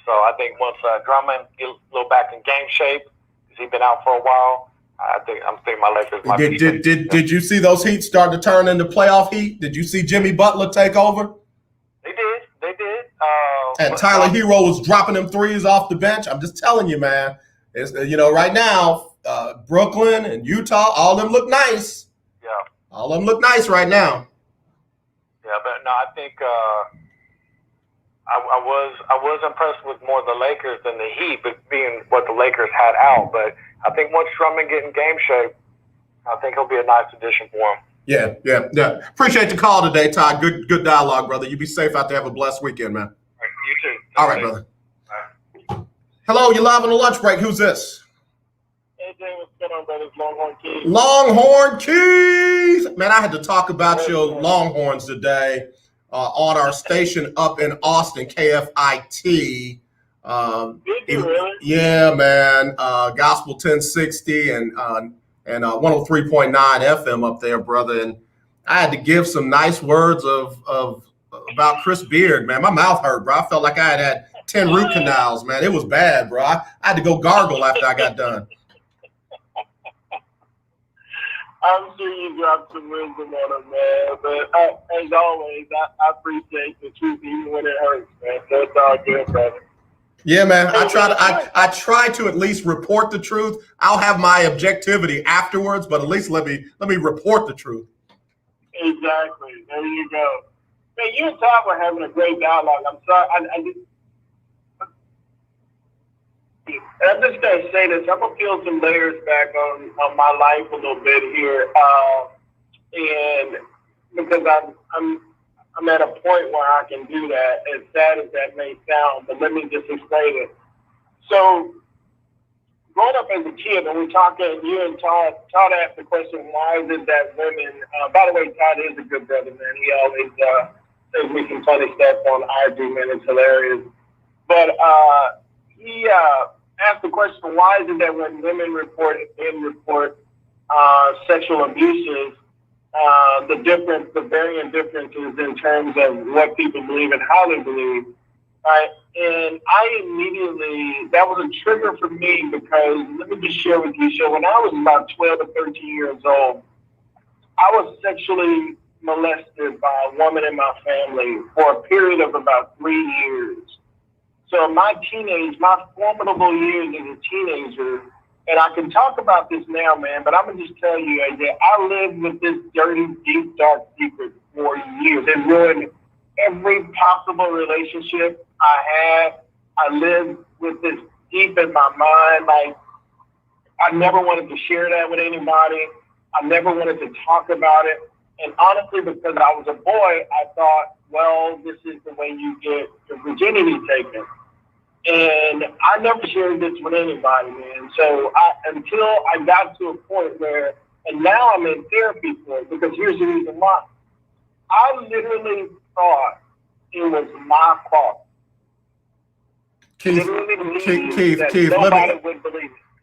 So I think once Drummond gets a little back in game shape, because he's been out for a while, I'm thinking my Lakers might be. Did you see those Heat start to turn into playoff Heat? Did you see Jimmy Butler take over? They did. And Tyler Hero was dropping them threes off the bench. I'm just telling you, man. It's, right now, Brooklyn and Utah, all of them look nice. Yeah. All of them look nice right now. Yeah, but no, I think I was impressed with more the Lakers than the Heat, but being what the Lakers had out. But I think once Drummond get in game shape, I think he'll be a nice addition for him. Yeah. Appreciate the call today, Todd. Good dialogue, brother. You be safe out there. Have a blessed weekend, man. You too. All right, brother. Hello, you're live on the lunch break. Who's this? AJ, what's going on, brothers? Longhorn Keys. Longhorn Keys. Man, I had to talk about your Longhorns today on our station up in Austin, KFIT. Did you really? Yeah, man. Gospel 1060 and 103.9 FM up there, brother. And I had to give some nice words of about Chris Beard, man. My mouth hurt, bro. I felt like I had 10 root canals, man. It was bad, bro. I had to go gargle after I got done. I'm sure you dropped some wisdom on him, man. But as always, I appreciate the truth even when it hurts, man. So it's all good, brother. Yeah, man. I try to at least report the truth. I'll have my objectivity afterwards, but at least let me report the truth. Exactly. There you go. Man, you and Todd were having a great dialogue. I'm sorry. I'm just going to say this. I'm going to peel some layers back on my life a little bit here. And because I'm at a point where I can do that, as sad as that may sound, but let me just explain it. So, growing up as a kid, when we talked, you and Todd asked the question, why is it that women, by the way, Todd is a good brother, man. He always says me some funny stuff on IG, man. It's hilarious. But he asked the question, why is it that when women report sexual abuses, the varying differences in terms of what people believe and how they believe, right? And I immediately, that was a trigger for me because, let me just share with you, so when I was about 12 to 13 years old, I was sexually molested by a woman in my family for a period of about 3 years. So my formidable years as a teenager, and I can talk about this now, man, but I'm going to just tell you, AJ, I lived with this dirty, deep, dark secret for years. It ruined every possible relationship I had. I lived with this deep in my mind. Like, I never wanted to share that with anybody. I never wanted to talk about it. And honestly, because I was a boy, I thought, well, this is the way you get your virginity taken. And I never shared this with anybody, man. So until I got to a point where, and now I'm in therapy for it, because here's the reason why. I literally thought it was my fault. Keith,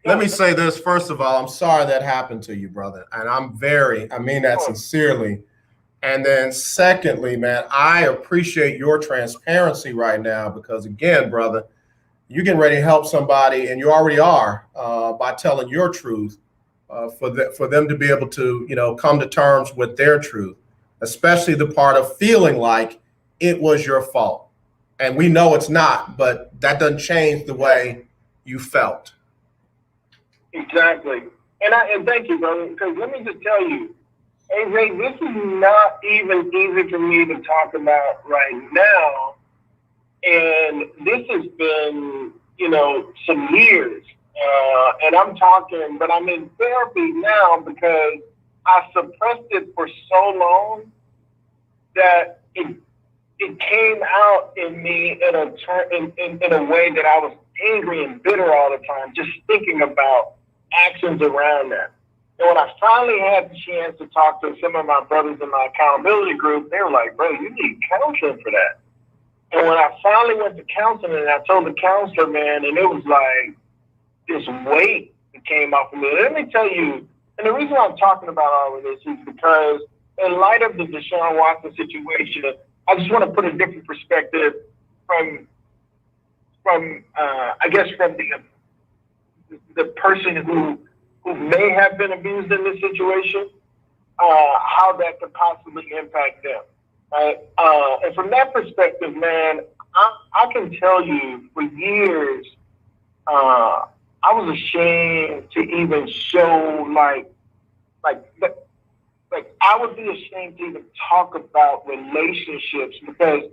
let me say this. First of all, I'm sorry that happened to you, brother. And I mean that sincerely. And then secondly, man, I appreciate your transparency right now because, again, brother, you're getting ready to help somebody, and you already are, by telling your truth, for them to be able to, come to terms with their truth, especially the part of feeling like it was your fault. And we know it's not, but that doesn't change the way you felt. Exactly. And thank you, brother, because let me just tell you, AJ, this is not even easy for me to talk about right now. And this has been, some years. And I'm talking, but I'm in therapy now because I suppressed it for so long that it came out in me in a way that I was angry and bitter all the time, just thinking about actions around that. And when I finally had the chance to talk to some of my brothers in my accountability group, they were like, bro, you need counseling for that. And when I finally went to counseling, and I told the counselor, man, and it was like this weight that came off of me. Let me tell you, and the reason I'm talking about all of this is because in light of the Deshaun Watson situation, I just want to put a different perspective from the person who may have been abused in this situation, how that could possibly impact them. Right? And from that perspective, man, I can tell you for years, I was ashamed to even show like I would be ashamed to even talk about relationships because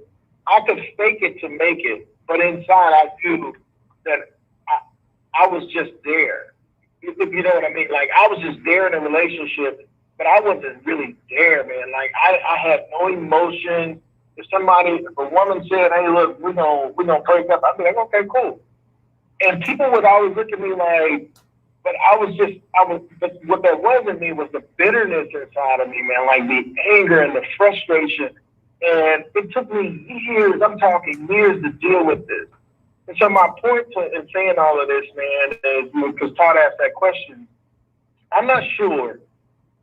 I could fake it to make it, but inside I knew that I was just there. If you know what I mean? Like I was just there in a relationship, but I wasn't really there, man. Like I had no emotion. If a woman said, "Hey, look, we're gonna break up," I'd be like, "Okay, cool." And people would always look at me like, but but what there was in me was the bitterness inside of me, man, like the anger and the frustration. And it took me years, I'm talking years, to deal with this. And so my point in saying all of this, man, is because Todd asked that question, I'm not sure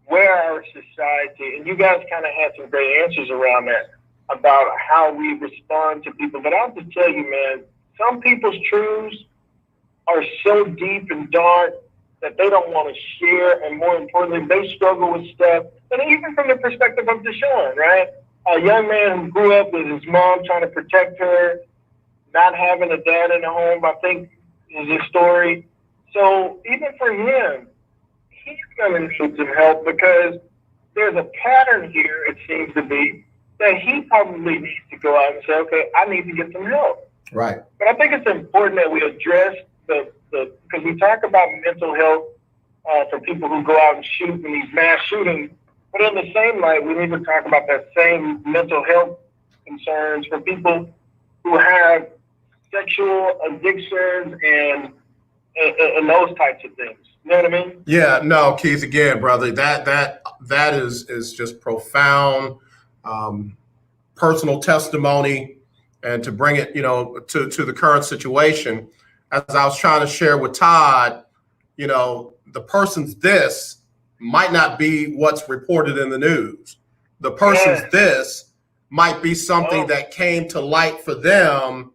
where our society, and you guys kind of had some great answers around that, about how we respond to people. But I'll just tell you, man, some people's truths are so deep and dark that they don't want to share, and more importantly, they struggle with stuff. And even from the perspective of Deshaun, right? A young man who grew up with his mom trying to protect her, not having a dad in the home, I think is his story. So even for him, he's going to need some help, because there's a pattern here, it seems to be, that he probably needs to go out and say, okay, I need to get some help. Right. But I think it's important that we address because we talk about mental health for people who go out and shoot in these mass shootings, but in the same light, we need to talk about that same mental health concerns for people who have sexual addictions and those types of things. You know what I mean? Yeah, no, Keith, again, brother, that is just profound personal testimony, and to bring it, to the current situation. As I was trying to share with Todd, the person's this might not be what's reported in the news. The person's this might be something that came to light for them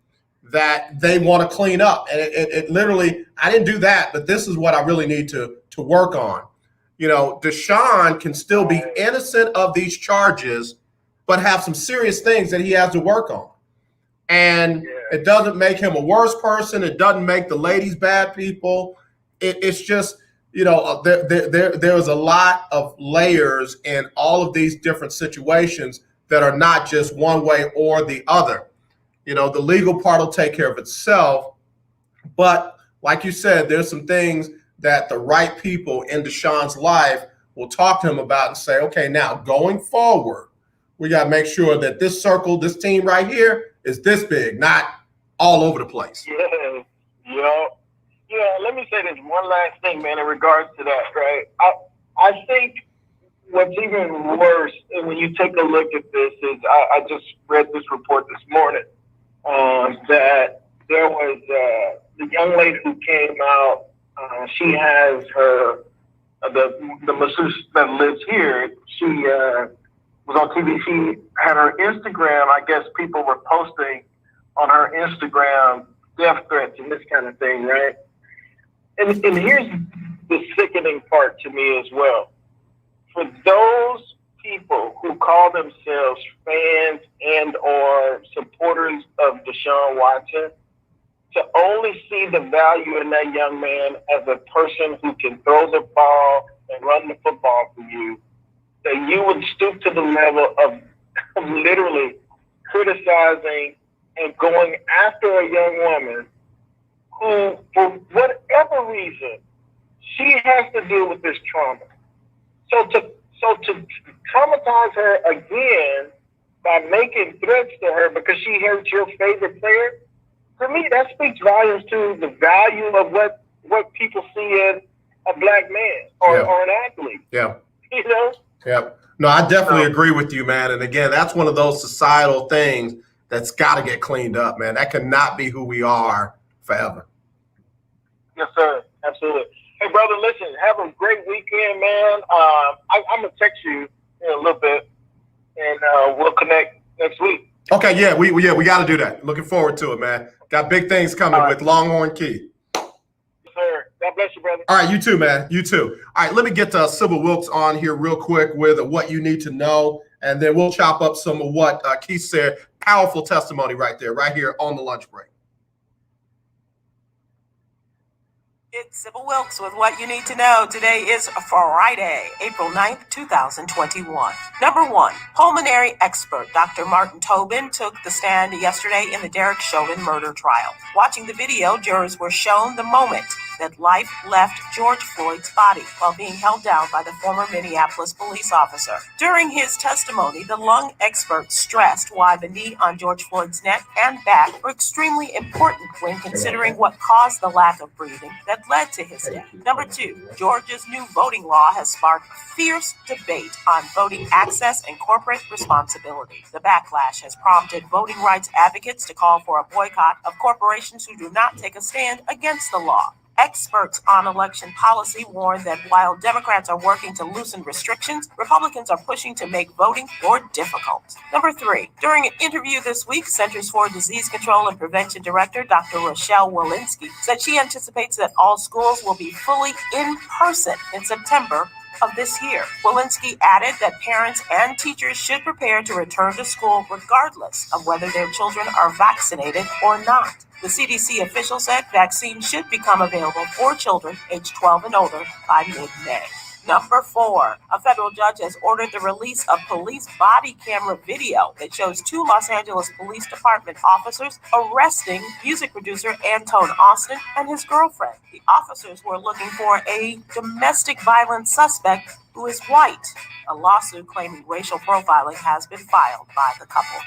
that they want to clean up. And it literally, I didn't do that, but this is what I really need to work on. Deshaun can still be innocent of these charges, but have some serious things that he has to work on. And it doesn't make him a worse person. It doesn't make the ladies bad people. It's just, there's a lot of layers in all of these different situations that are not just one way or the other. The legal part will take care of itself. But like you said, there's some things that the right people in Deshaun's life will talk to him about and say, okay, now going forward, we got to make sure that this circle, this team right here is this big, not all over the place. Yeah, let me say this one last thing, man, in regards to that, right? I think what's even worse, and when you take a look at this, is I just read this report this morning, that there was the young lady who came out, she has the masseuse that lives here, she was on TV. She had her Instagram, I guess people were posting on her Instagram death threats and this kind of thing, right? And here's the sickening part to me as well. For those people who call themselves fans and or supporters of Deshaun Watson, to only see the value in that young man as a person who can throw the ball and run the football for you, that you would stoop to the level of literally criticizing and going after a young woman who, for whatever reason, she has to deal with this trauma. So to traumatize her again by making threats to her because she hurt your favorite player, for me, that speaks volumes to the value of what people see in a black man or an athlete. Yeah. Yeah. No, I definitely agree with you, man. And again, that's one of those societal things that's got to get cleaned up, man. That cannot be who we are forever. Yes, sir. Absolutely. Hey, brother, listen, have a great weekend, man. I'm going to text you in a little bit, and we'll connect next week. Okay, yeah, we got to do that. Looking forward to it, man. Got big things coming with Longhorn Key. Sir, God bless you, brother. All right, you too, man. You too. All right, let me get Sybil Wilkes on here real quick with what you need to know, and then we'll chop up some of what Keith said. Powerful testimony right there, right here on the lunch break. It's Sybil Wilkes with what you need to know. Today is Friday, April 9th, 2021. Number one, pulmonary expert Dr. Martin Tobin took the stand yesterday in the Derek Chauvin murder trial. Watching the video, jurors were shown the moment that life left George Floyd's body while being held down by the former Minneapolis police officer. During his testimony, the lung expert stressed why the knee on George Floyd's neck and back were extremely important when considering what caused the lack of breathing that led to his death. Number 2, Georgia's new voting law has sparked fierce debate on voting access and corporate responsibility. The backlash has prompted voting rights advocates to call for a boycott of corporations who do not take a stand against the law. Experts on election policy warn that while Democrats are working to loosen restrictions, Republicans are pushing to make voting more difficult. Number 3, during an interview this week, Centers for Disease Control and Prevention Director Dr. Rochelle Walensky said she anticipates that all schools will be fully in person in September of this year. Walensky added that parents and teachers should prepare to return to school regardless of whether their children are vaccinated or not. The CDC official said vaccines should become available for children aged 12 and older by mid-May. Number 4, a federal judge has ordered the release of police body camera video that shows 2 Los Angeles Police Department officers arresting music producer Antone Austin and his girlfriend. The officers were looking for a domestic violence suspect who is white. A lawsuit claiming racial profiling has been filed by the couple.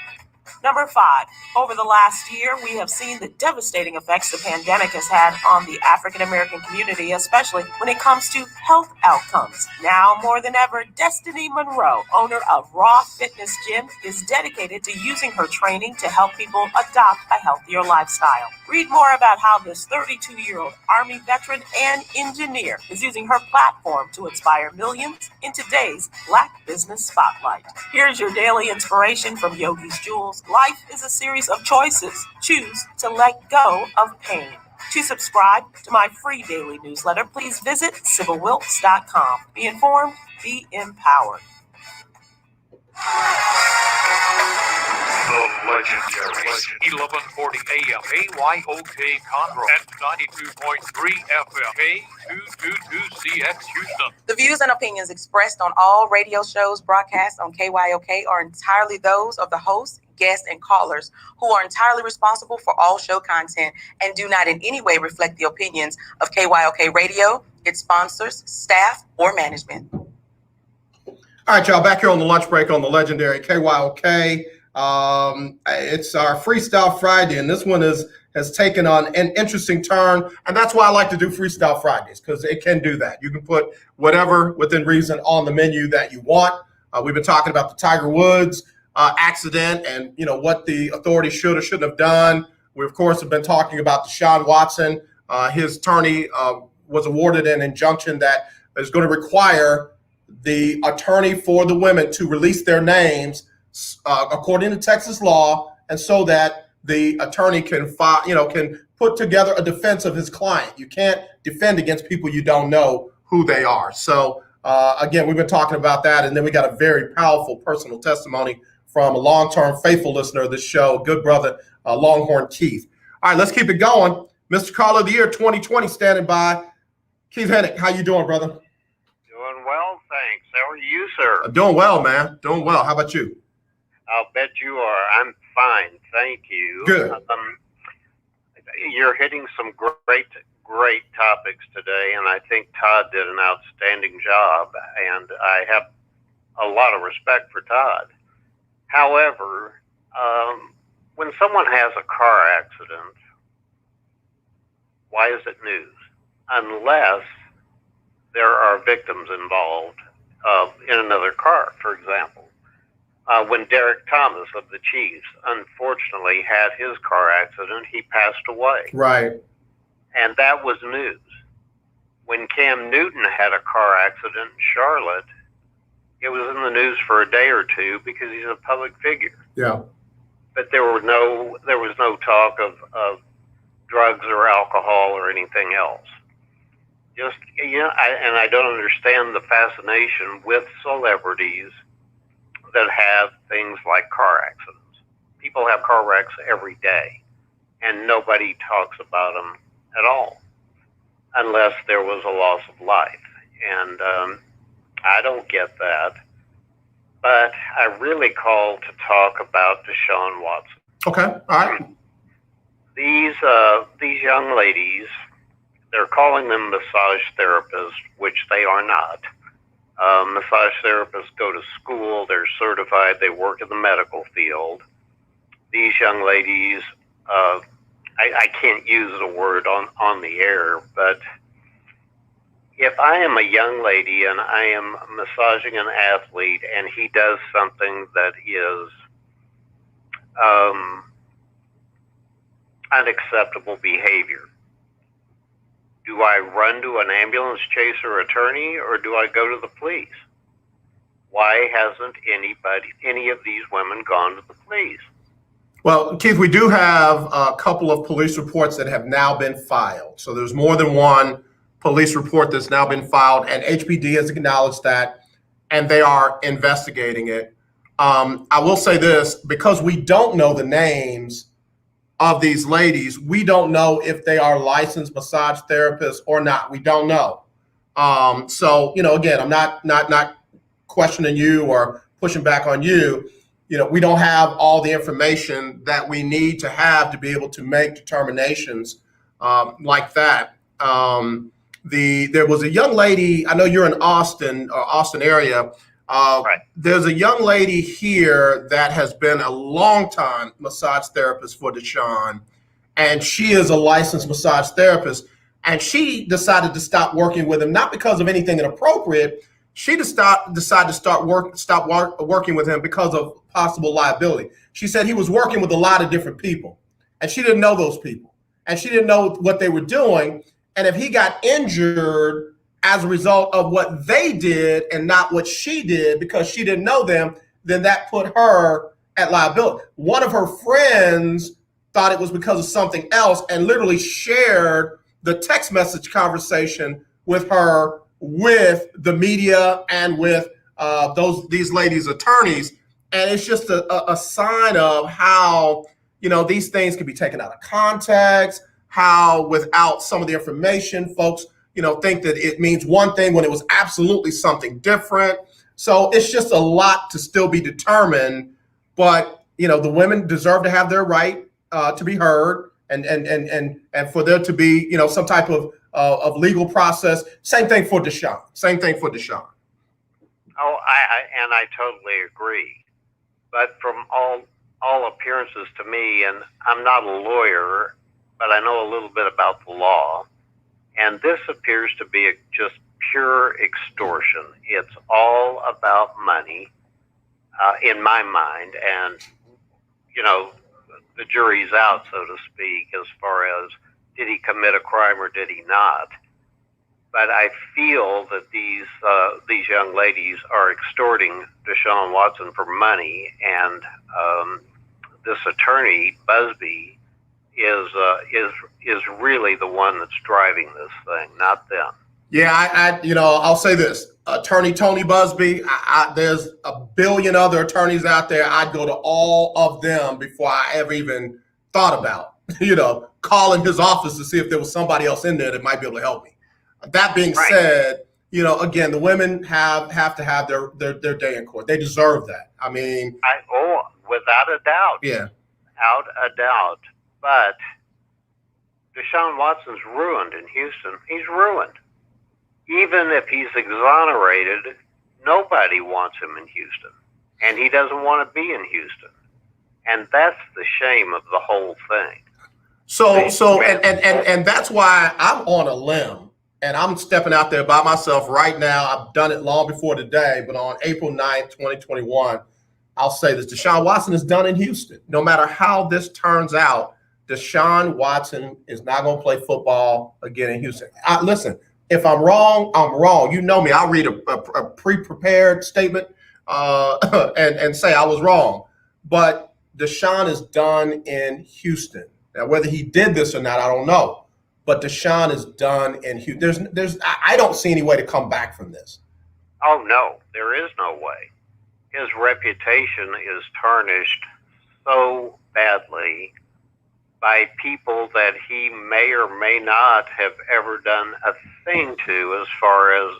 Number 5, over the last year, we have seen the devastating effects the pandemic has had on the African American community, especially when it comes to health outcomes. Now more than ever, Destiny Monroe, owner of Raw Fitness Gym, is dedicated to using her training to help people adopt a healthier lifestyle. Read more about how this 32-year-old Army veteran and engineer is using her platform to inspire millions in today's Black Business Spotlight. Here's your daily inspiration from Yogi's Jewels. Life is a series of choices. Choose to let go of pain. To subscribe to my free daily newsletter, please visit SybilWilkes.com. Be informed, be empowered. The legendary 1140 AM KYOK Conroe at 92.3 FM K222CX Houston. The views and opinions expressed on all radio shows broadcast on KYOK are entirely those of the host, guests, and callers who are entirely responsible for all show content and do not in any way reflect the opinions of KYOK Radio, its sponsors, staff, or management. All right, y'all, back here on the lunch break on the legendary KYOK. It's our Freestyle Friday, and this one has taken on an interesting turn, and that's why I like to do Freestyle Fridays, because it can do that. You can put whatever within reason on the menu that you want. We've been talking about the Tiger Woods accident and, you know, what the authorities should or shouldn't have done. We, of course, have been talking about Deshaun Watson. His attorney was awarded an injunction that is going to require the attorney for the women to release their names according to Texas law, and so that the attorney can put together a defense of his client. You can't defend against people you don't know who they are. So again, we've been talking about that, and then we got a very powerful personal testimony from a long-term faithful listener of this show, good brother Longhorn Keith. All right, let's keep it going. Mr. Caller of the Year 2020 standing by. Keith Hennick, how you doing, brother? Doing well, thanks. How are you, sir? Doing well, man. Doing well. How about you? I'll bet you are. I'm fine, thank you. Good. You're hitting some great topics today, and I think Todd did an outstanding job, and I have a lot of respect for Todd. However, when someone has a car accident, why is it news? Unless there are victims involved in another car, for example. When Derek Thomas of the Chiefs unfortunately had his car accident, he passed away. Right. And that was news. When Cam Newton had a car accident in Charlotte, it was in the news for a day or two because he's a public figure. Yeah. But there was no talk of drugs or alcohol or anything else. Just, I don't understand the fascination with celebrities that have things like car accidents. People have car wrecks every day, and nobody talks about them at all, unless there was a loss of life. And I don't get that. But I really called to talk about Deshaun Watson. Okay, all right. These young ladies, they're calling them massage therapists, which they are not. Massage therapists go to school, they're certified, they work in the medical field. These young ladies, I can't use the word on the air, but if I am a young lady and I am massaging an athlete and he does something that is unacceptable behavior, do I run to an ambulance chaser attorney or do I go to the police? Why hasn't any of these women gone to the police? Well, Keith, we do have a couple of police reports that have now been filed. So there's more than one police report that's now been filed, and HPD has acknowledged that, and they are investigating it. I will say this, because we don't know the names of these ladies, we don't know if they are licensed massage therapists or not. We don't know. So, again, I'm not questioning you or pushing back on you. We don't have all the information that we need to have to be able to make determinations like that. There was a young lady, I know you're in Austin area. Right. There's a young lady here that has been a long time massage therapist for Deshaun, and she is a licensed massage therapist, and she decided to stop working with him, not because of anything inappropriate. She decided to stop working with him because of possible liability. She said he was working with a lot of different people, and she didn't know those people, and she didn't know what they were doing. And if he got injured as a result of what they did and not what she did because she didn't know them, then that put her at liability. One of her friends thought it was because of something else and literally shared the text message conversation with her, with the media, and with these ladies' attorneys. And it's just a sign of how, these things can be taken out of context, how without some of the information, folks, think that it means one thing when it was absolutely something different. So it's just a lot to still be determined. But, the women deserve to have their right to be heard and for there to be, some type of legal process. Same thing for Deshaun. Oh, I totally agree. But from all appearances to me, and I'm not a lawyer, but I know a little bit about the law, and this appears to be just pure extortion. It's all about money, in my mind, and, the jury's out, so to speak, as far as did he commit a crime or did he not. But I feel that these young ladies are extorting Deshaun Watson for money, and this attorney Busby is really the one that's driving this thing, not them. Yeah, I'll say this. Attorney Tony Busby, there's a billion other attorneys out there. I'd go to all of them before I ever even thought about, calling his office to see if there was somebody else in there that might be able to help me. That being said, again, the women have to have their day in court. They deserve that. I mean, without a doubt. Yeah. Without a doubt. But Deshaun Watson's ruined in Houston. He's ruined. Even if he's exonerated, nobody wants him in Houston. And he doesn't want to be in Houston. And that's the shame of the whole thing. So and that's why I'm on a limb, and I'm stepping out there by myself right now. I've done it long before today, but on April 9th, 2021, I'll say this. Deshaun Watson is done in Houston. No matter how this turns out, Deshaun Watson is not going to play football again in Houston. Listen, if I'm wrong, I'm wrong. You know me. I'll read a pre-prepared statement and say I was wrong. But Deshaun is done in Houston. Now, whether he did this or not, I don't know. But Deshaun is done in Houston. I don't see any way to come back from this. Oh, no. There is no way. His reputation is tarnished so badly by people that he may or may not have ever done a thing to as far as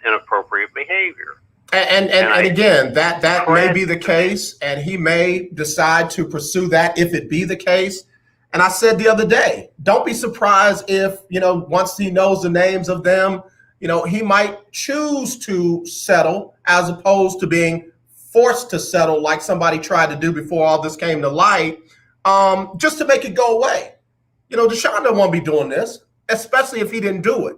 inappropriate behavior. And again, that may be the case, and he may decide to pursue that if it be the case. And I said the other day, don't be surprised if, once he knows the names of them, he might choose to settle as opposed to being forced to settle like somebody tried to do before all this came to light, just to make it go away. Deshaun don't want to be doing this, especially if he didn't do it.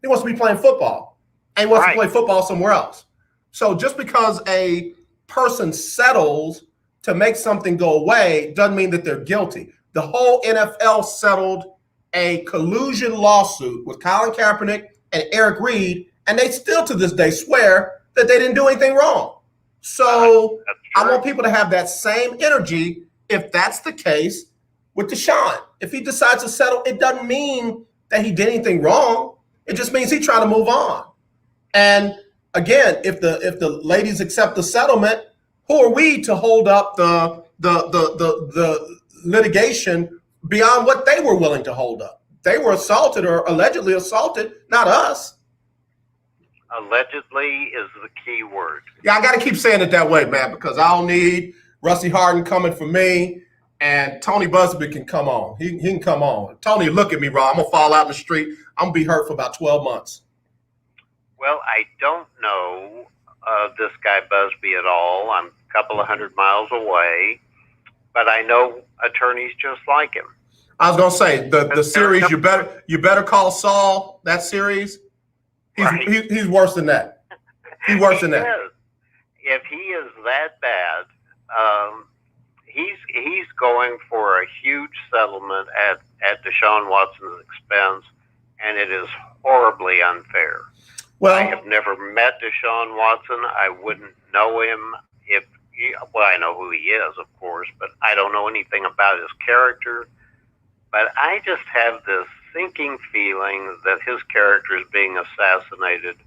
He wants to be playing football, and he wants to play football somewhere else. So just because a person settles to make something go away doesn't mean that they're guilty. The whole NFL settled a collusion lawsuit with Colin Kaepernick and Eric Reed, and they still to this day swear that they didn't do anything wrong. So I want people to have that same energy if that's the case with Deshaun. If he decides to settle, it doesn't mean that he did anything wrong. It just means he's trying to move on. And again, if the ladies accept the settlement, who are we to hold up the litigation beyond what they were willing to hold up? They were assaulted or allegedly assaulted, not us. Allegedly is the key word. Yeah, I got to keep saying it that way, man, because I don't need Rusty Harden coming for me, and Tony Busby can come on. He can come on. Tony, look at me, Rob. I'm going to fall out in the street. I'm going to be hurt for about 12 months. Well, I don't know this guy Busby at all. I'm a couple of 100 miles away, but I know attorneys just like him. I was going to say, the series, you better call Saul, that series. He's worse than that. He's worse than that. If he is that bad, he's going for a huge settlement at Deshaun Watson's expense, and it is horribly unfair. Well, I have never met Deshaun Watson. I wouldn't know him I know who he is, of course, but I don't know anything about his character. But I just have this sinking feeling that his character is being assassinated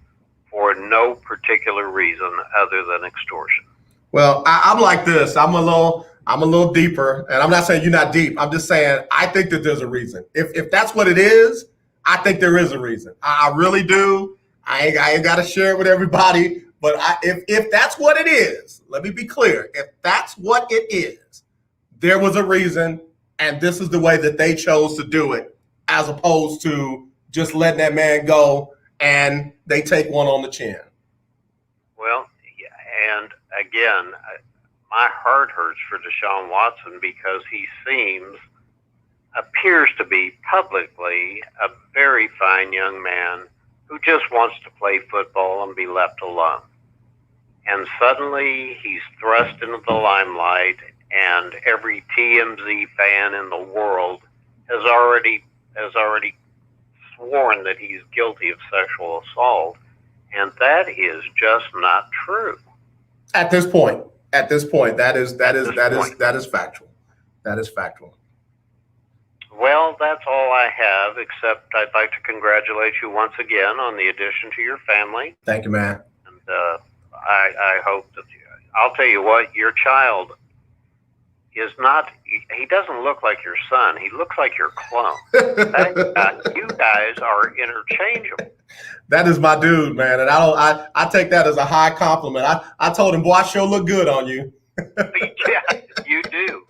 for no particular reason other than extortion. Well, I'm like this. I'm a little deeper, and I'm not saying you're not deep. I'm just saying I think that there's a reason. If that's what it is, I think there is a reason. I really do. I ain't got to share it with everybody, but if that's what it is, let me be clear. If that's what it is, there was a reason, and this is the way that they chose to do it, as opposed to just letting that man go and they take one on the chin. Well, and again, my heart hurts for Deshaun Watson because he appears to be publicly a very fine young man who just wants to play football and be left alone. And suddenly he's thrust into the limelight, and every TMZ fan in the world has already sworn that he's guilty of sexual assault, and that is just not true. At this point, that is factual. That is factual. Well, that's all I have, except I'd like to congratulate you once again on the addition to your family. Thank you, man. And I hope that I'll tell you what, your child is not. He doesn't look like your son. He looks like your clone. You guys are interchangeable. That is my dude, man, and I take that as a high compliment. I told him, boy, I sure look good on you. Yeah, you do.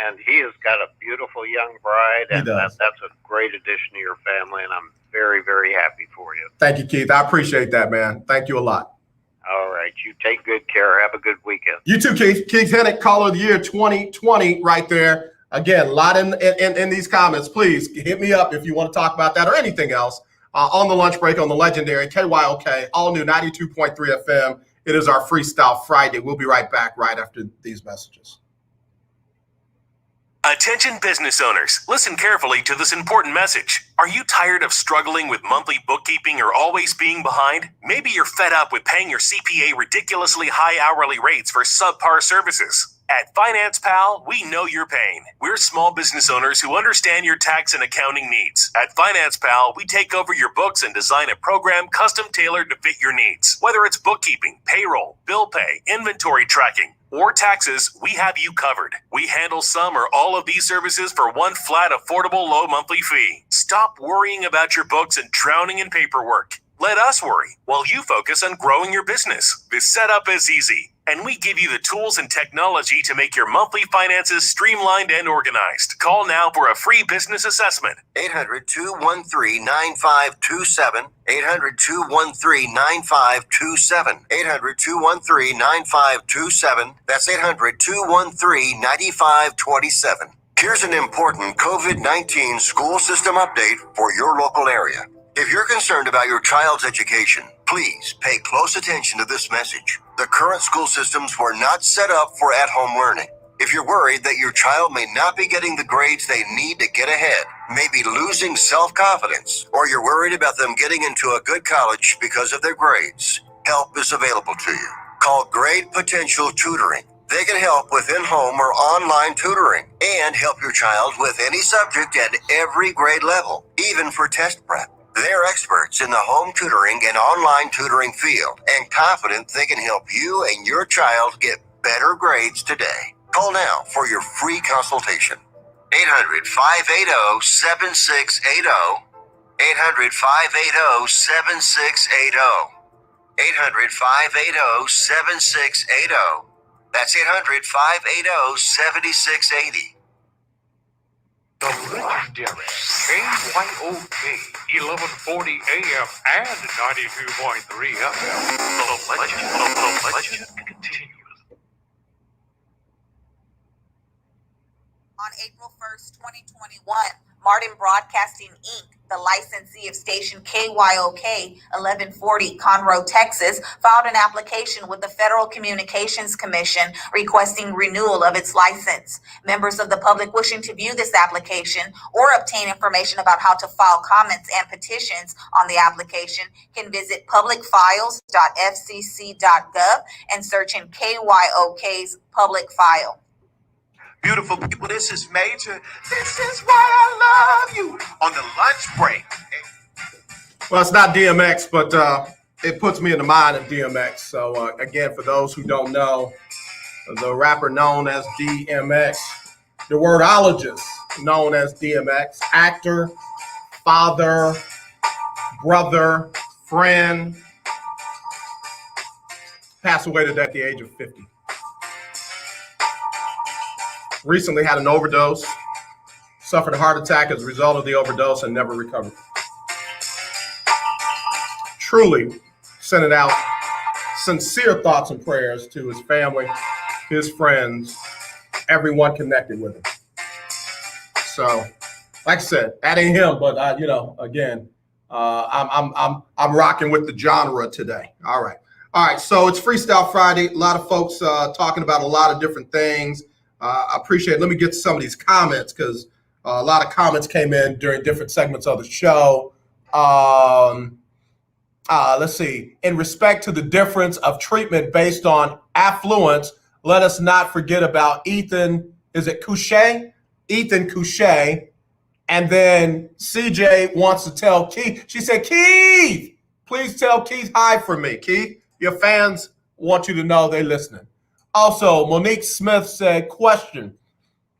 And he has got a beautiful young bride, and that's a great addition to your family, and I'm very, very happy for you. Thank you, Keith. I appreciate that, man. Thank you a lot. All right. You take good care. Have a good weekend. You too, Keith. Keith Hennick, Caller of the Year 2020 right there. Again, a lot in these comments. Please hit me up if you want to talk about that or anything else on the lunch break on the legendary KYOK, all new 92.3 FM. It is our Freestyle Friday. We'll be right back right after these messages. Attention business owners, listen carefully to this important message. Are you tired of struggling with monthly bookkeeping or always being behind? Maybe you're fed up with paying your CPA ridiculously high hourly rates for subpar services. At Finance Pal, we know your pain. We're small business owners who understand your tax and accounting needs. At Finance Pal, we take over your books and design a program custom tailored to fit your needs. Whether it's bookkeeping, payroll, bill pay, inventory tracking, or taxes, we have you covered. We handle some or all of these services for one flat, affordable, low monthly fee. Stop worrying about your books and drowning in paperwork. Let us worry while you focus on growing your business. This setup is easy. And we give you the tools and technology to make your monthly finances streamlined and organized. Call now for a free business assessment. 800-213-9527. 800-213-9527. 800-213-9527. That's 800-213-9527. Here's an important COVID-19 school system update for your local area. If you're concerned about your child's education, please pay close attention to this message. The current school systems were not set up for at-home learning. If you're worried that your child may not be getting the grades they need to get ahead, maybe losing self-confidence, or you're worried about them getting into a good college because of their grades, help is available to you. Call Grade Potential Tutoring. They can help with in-home or online tutoring and help your child with any subject at every grade level, even for test prep. They're experts in the home tutoring and online tutoring field and confident they can help you and your child get better grades today. Call now for your free consultation. 800-580-7680. 800-580-7680. 800-580-7680. That's 800-580-7680. The legendary KYOK 1140 AM and 92.3 FM. The legend continues. On April 1st, 2021, Martin Broadcasting, Inc., the licensee of station KYOK 1140 Conroe, Texas, filed an application with the Federal Communications Commission requesting renewal of its license. Members of the public wishing to view this application or obtain information about how to file comments and petitions on the application can visit publicfiles.fcc.gov and search in KYOK's public file. Beautiful people, this is Major. This is why I love you on the lunch break. Well, it's not DMX, but it puts me in the mind of DMX. So, again, for those who don't know, the rapper known as DMX, the wordologist known as DMX, actor, father, brother, friend, passed away today at the age of 50. Recently had an overdose, suffered a heart attack as a result of the overdose, and never recovered. Truly sending out sincere thoughts and prayers to his family, his friends, everyone connected with him. So, like I said, that ain't him, but again, I'm rocking with the genre today. All right. So it's Freestyle Friday. A lot of folks talking about a lot of different things. I appreciate it. Let me get to some of these comments because a lot of comments came in during different segments of the show. Let's see. In respect to the difference of treatment based on affluence, let us not forget about Ethan. Is it Couché? Ethan Couché. And then CJ wants to tell Keith. She said, Keith, please tell Keith hi for me. Keith, your fans want you to know they're listening. Also, Monique Smith said, question,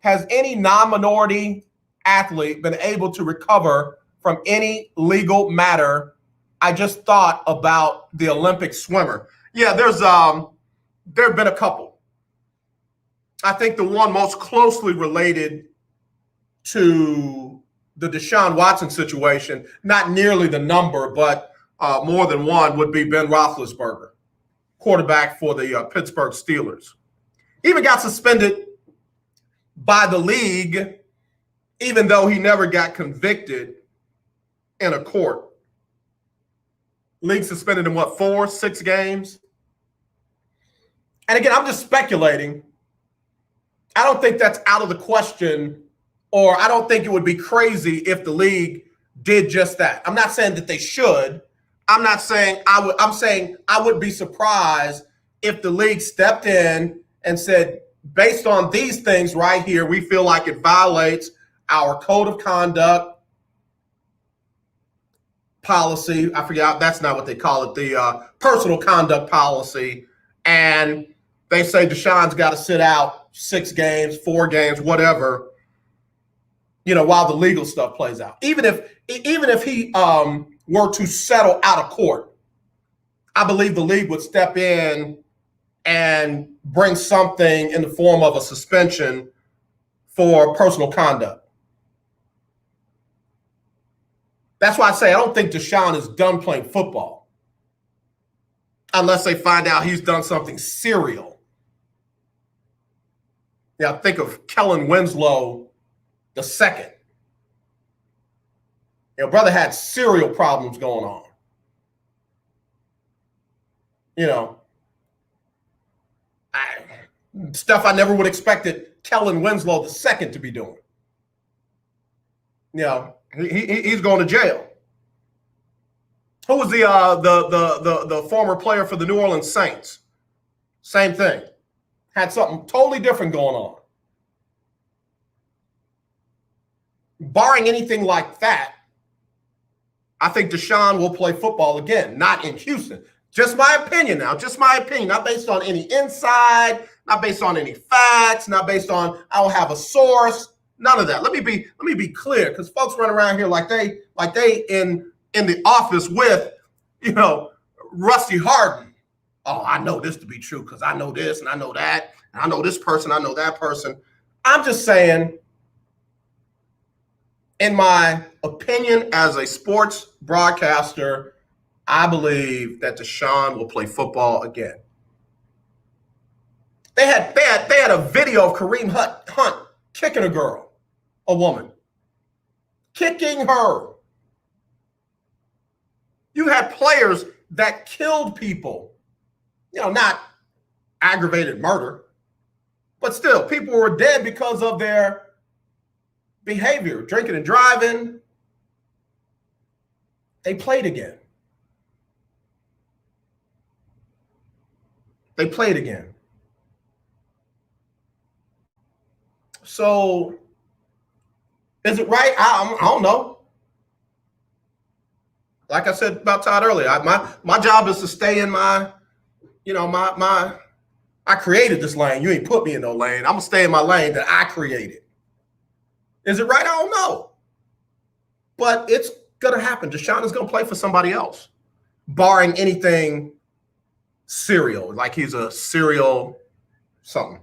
has any non-minority athlete been able to recover from any legal matter? I just thought about the Olympic swimmer. Yeah, there have been a couple. I think the one most closely related to the Deshaun Watson situation, not nearly the number, but more than one, would be Ben Roethlisberger, quarterback for the Pittsburgh Steelers. He even got suspended by the league, even though he never got convicted in a court. League suspended him, 4-6 games? And again, I'm just speculating. I don't think that's out of the question, or I don't think it would be crazy if the league did just that. I'm not saying that they should. I'm not saying I would. I'm saying I would be surprised if the league stepped in and said, based on these things right here, we feel like it violates our code of conduct policy. I forget, that's not what they call it, the personal conduct policy. And they say Deshaun's got to sit out 6 games, 4 games, whatever, while the legal stuff plays out. Even if he were to settle out of court, I believe the league would step in and bring something in the form of a suspension for personal conduct. That's why I say I don't think Deshaun is done playing football unless they find out he's done something serial. Yeah, think of Kellen Winslow II. Brother had serial problems going on. Stuff I never would have expected Kellen Winslow II to be doing. He's going to jail. Who was the former player for the New Orleans Saints? Same thing. Had something totally different going on. Barring anything like that, I think Deshaun will play football again, not in Houston. Just my opinion now, not based on any inside, not based on any facts, not based on I don't have a source, none of that. Let me be clear, because folks run around here like they in the office with, Rusty Harden. Oh, I know this to be true because I know this and I know that, and I know this person, I know that person. I'm just saying, in my opinion as a sports broadcaster, I believe that Deshaun will play football again. They had a video of Kareem Hunt kicking a woman, kicking her. You had players that killed people, not aggravated murder, but still people were dead because of their behavior, drinking and driving. They played again. So, is it right? I don't know. Like I said about Todd earlier, my job is to stay in my I created this lane. You ain't put me in no lane. I'm gonna stay in my lane that I created. Is it right? I don't know. But it's gonna happen. Deshaun is gonna play for somebody else, barring anything serial, like he's a serial something.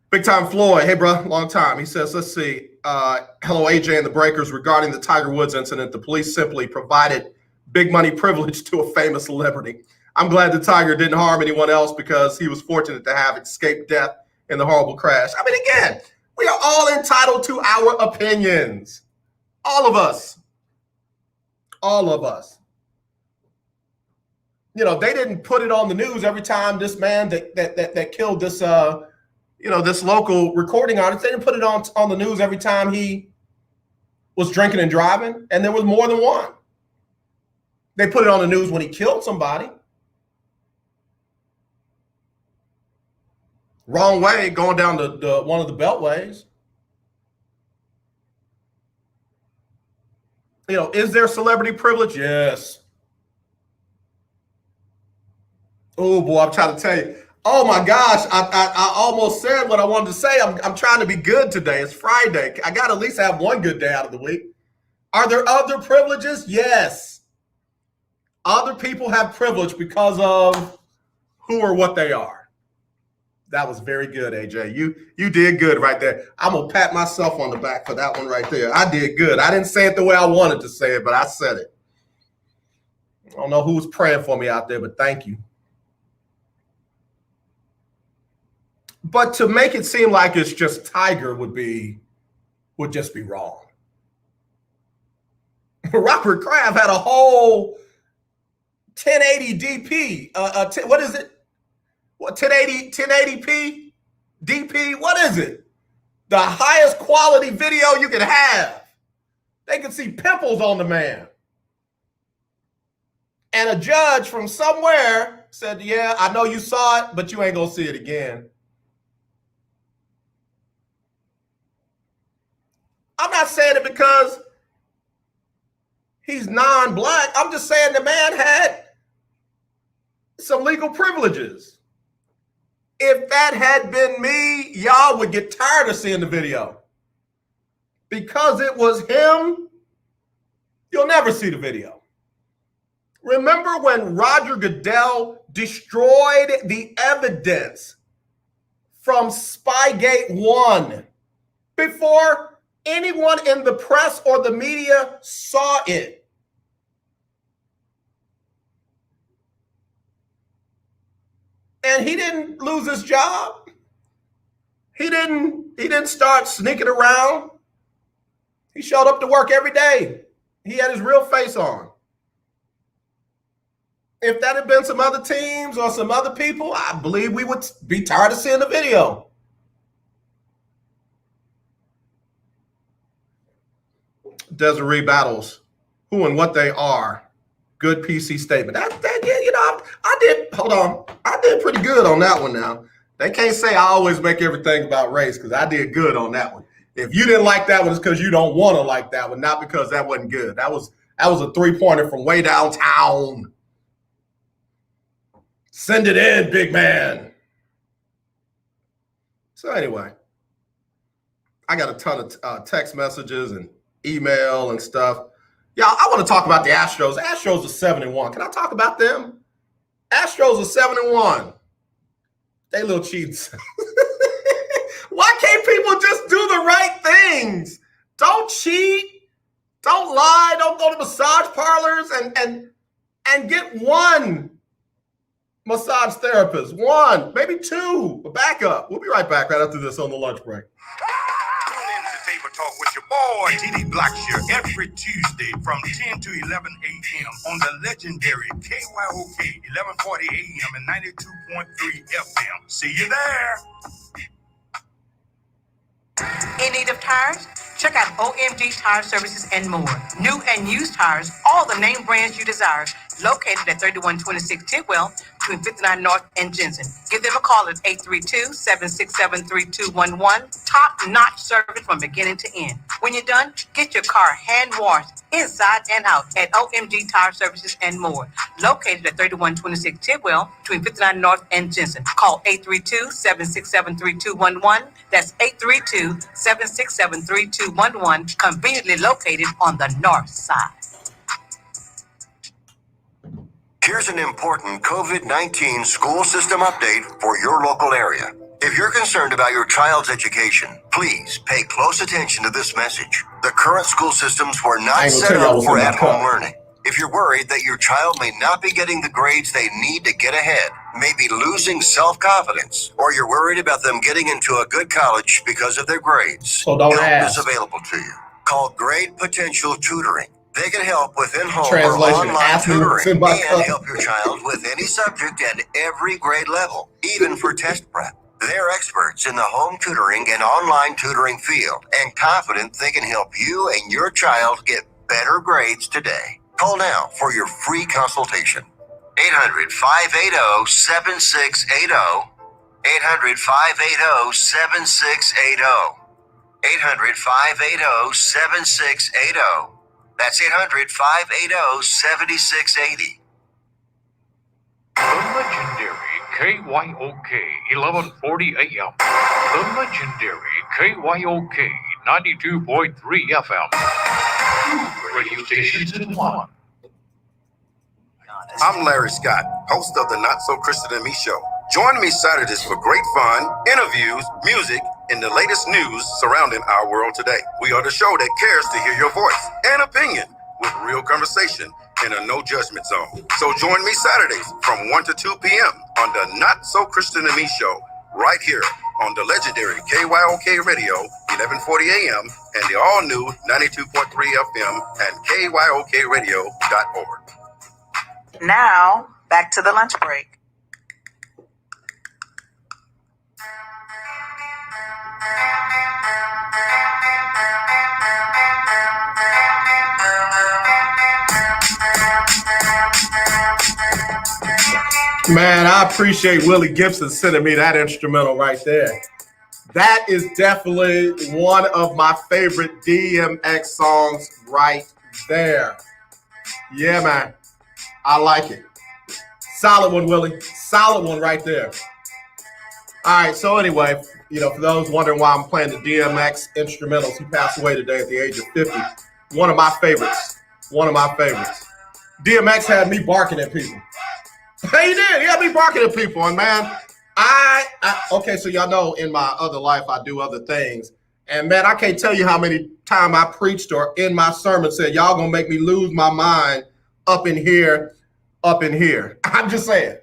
Big Time Floyd, hey bro, long time. He says, let's see. Hello, AJ and the Breakers. Regarding the Tiger Woods incident, the police simply provided big money privilege to a famous celebrity. I'm glad the Tiger didn't harm anyone else because he was fortunate to have escaped death in the horrible crash. I mean, again, we are all entitled to our opinions. All of us. They didn't put it on the news every time this man that killed this this local recording artist, they didn't put it on the news every time he was drinking and driving, and there was more than one. They put it on the news when he killed somebody. Wrong way, going down the one of the beltways. Is there celebrity privilege? Yes. Oh boy, I'm trying to tell you. Oh my gosh, I almost said what I wanted to say. I'm trying to be good today. It's Friday. I got to at least have one good day out of the week. Are there other privileges? Yes. Other people have privilege because of who or what they are. That was very good, AJ. You did good right there. I'm going to pat myself on the back for that one right there. I did good. I didn't say it the way I wanted to say it, but I said it. I don't know who's praying for me out there, but thank you. But to make it seem like it's just Tiger would just be wrong. Robert Kraft had a whole 1080 DP. What is it? What 1080p DP? What is it? The highest quality video you can have. They could see pimples on the man. And a judge from somewhere said, "Yeah, I know you saw it, but you ain't gonna see it again." I'm not saying it because he's non-black. I'm just saying the man had some legal privileges. If that had been me, y'all would get tired of seeing the video. Because it was him, you'll never see the video. Remember when Roger Goodell destroyed the evidence from Spygate 1 before anyone in the press or the media saw it? And he didn't lose his job. He didn't start sneaking around. He showed up to work every day. He had his real face on. If that had been some other teams or some other people, I believe we would be tired of seeing the video. Desiree Battles, who and what they are. Good PC statement. I did pretty good on that one now. They can't say I always make everything about race because I did good on that one. If you didn't like that one, it's because you don't want to like that one, not because that wasn't good. That was a three-pointer from way downtown. Send it in, big man. So anyway, I got a ton of text messages and email and stuff. Y'all, I want to talk about the Astros. Astros are 7-1. Can I talk about them? Astros are 7-1. They little cheats. Why can't people just do the right things? Don't cheat. Don't lie. Don't go to massage parlors and get one massage therapist. One, maybe two. A backup. We'll be right back right after this on the lunch break. Table Talk with your boy, T.D. Blackshear, every Tuesday from 10 to 11 a.m. on the legendary KYOK, 1140 a.m. and 92.3 FM. See you there. In need of tires? Check out OMG Tire Services and more. New and used tires, all the name brands you desire. Located at 3126 Tidwell, between 59 North and Jensen. Give them a call at 832-767-3211. Top-notch service from beginning to end. When you're done, get your car hand washed inside and out at OMG Tire Services and more. Located at 3126 Tidwell, between 59 North and Jensen. Call 832-767-3211. That's 832-767-3211. Conveniently located on the north side. Here's an important COVID-19 school system update for your local area. If you're concerned about your child's education, please pay close attention to this message. The current school systems were not set up for at-home learning. If you're worried that your child may not be getting the grades they need to get ahead, may be losing self-confidence, or you're worried about them getting into a good college because of their grades, help is available to you. Call Grade Potential Tutoring. They can help with in-home or online tutoring and help your child with any subject at every grade level, even for test prep. They're experts in the home tutoring and online tutoring field and confident they can help you and your child get better grades today. Call now for your free consultation. 800-580-7680. 800-580-7680. 800-580-7680. That's 800-580-7680. The legendary KYOK 1140 AM. The legendary KYOK 92.3 FM. Two radio stations in one. I'm Larry Scott, host of the Not So Christian and Me Show. Join me Saturdays for great fun, interviews, music, and the latest news surrounding our world today. We are the show that cares to hear your voice and opinion with real conversation in a no judgment zone. So join me Saturdays from 1 to 2 p.m. on the Not So Christian and Me Show right here on the legendary KYOK Radio, 1140 AM, and the all-new 92.3 FM and KYOKradio.org. Now, back to the lunch break. Man, I appreciate Willie Gibson sending me that instrumental right there. That is definitely one of my favorite DMX songs right there. Yeah, man. I like it. Solid one, Willie. Solid one right there. All right, so anyway, for those wondering why I'm playing the DMX instrumentals, he passed away today at the age of 50. One of my favorites. DMX had me barking at people. He did. He had me barking at people. And man, okay, so y'all know in my other life, I do other things. And man, I can't tell you how many times I preached or in my sermon said, y'all gonna make me lose my mind up in here. I'm just saying.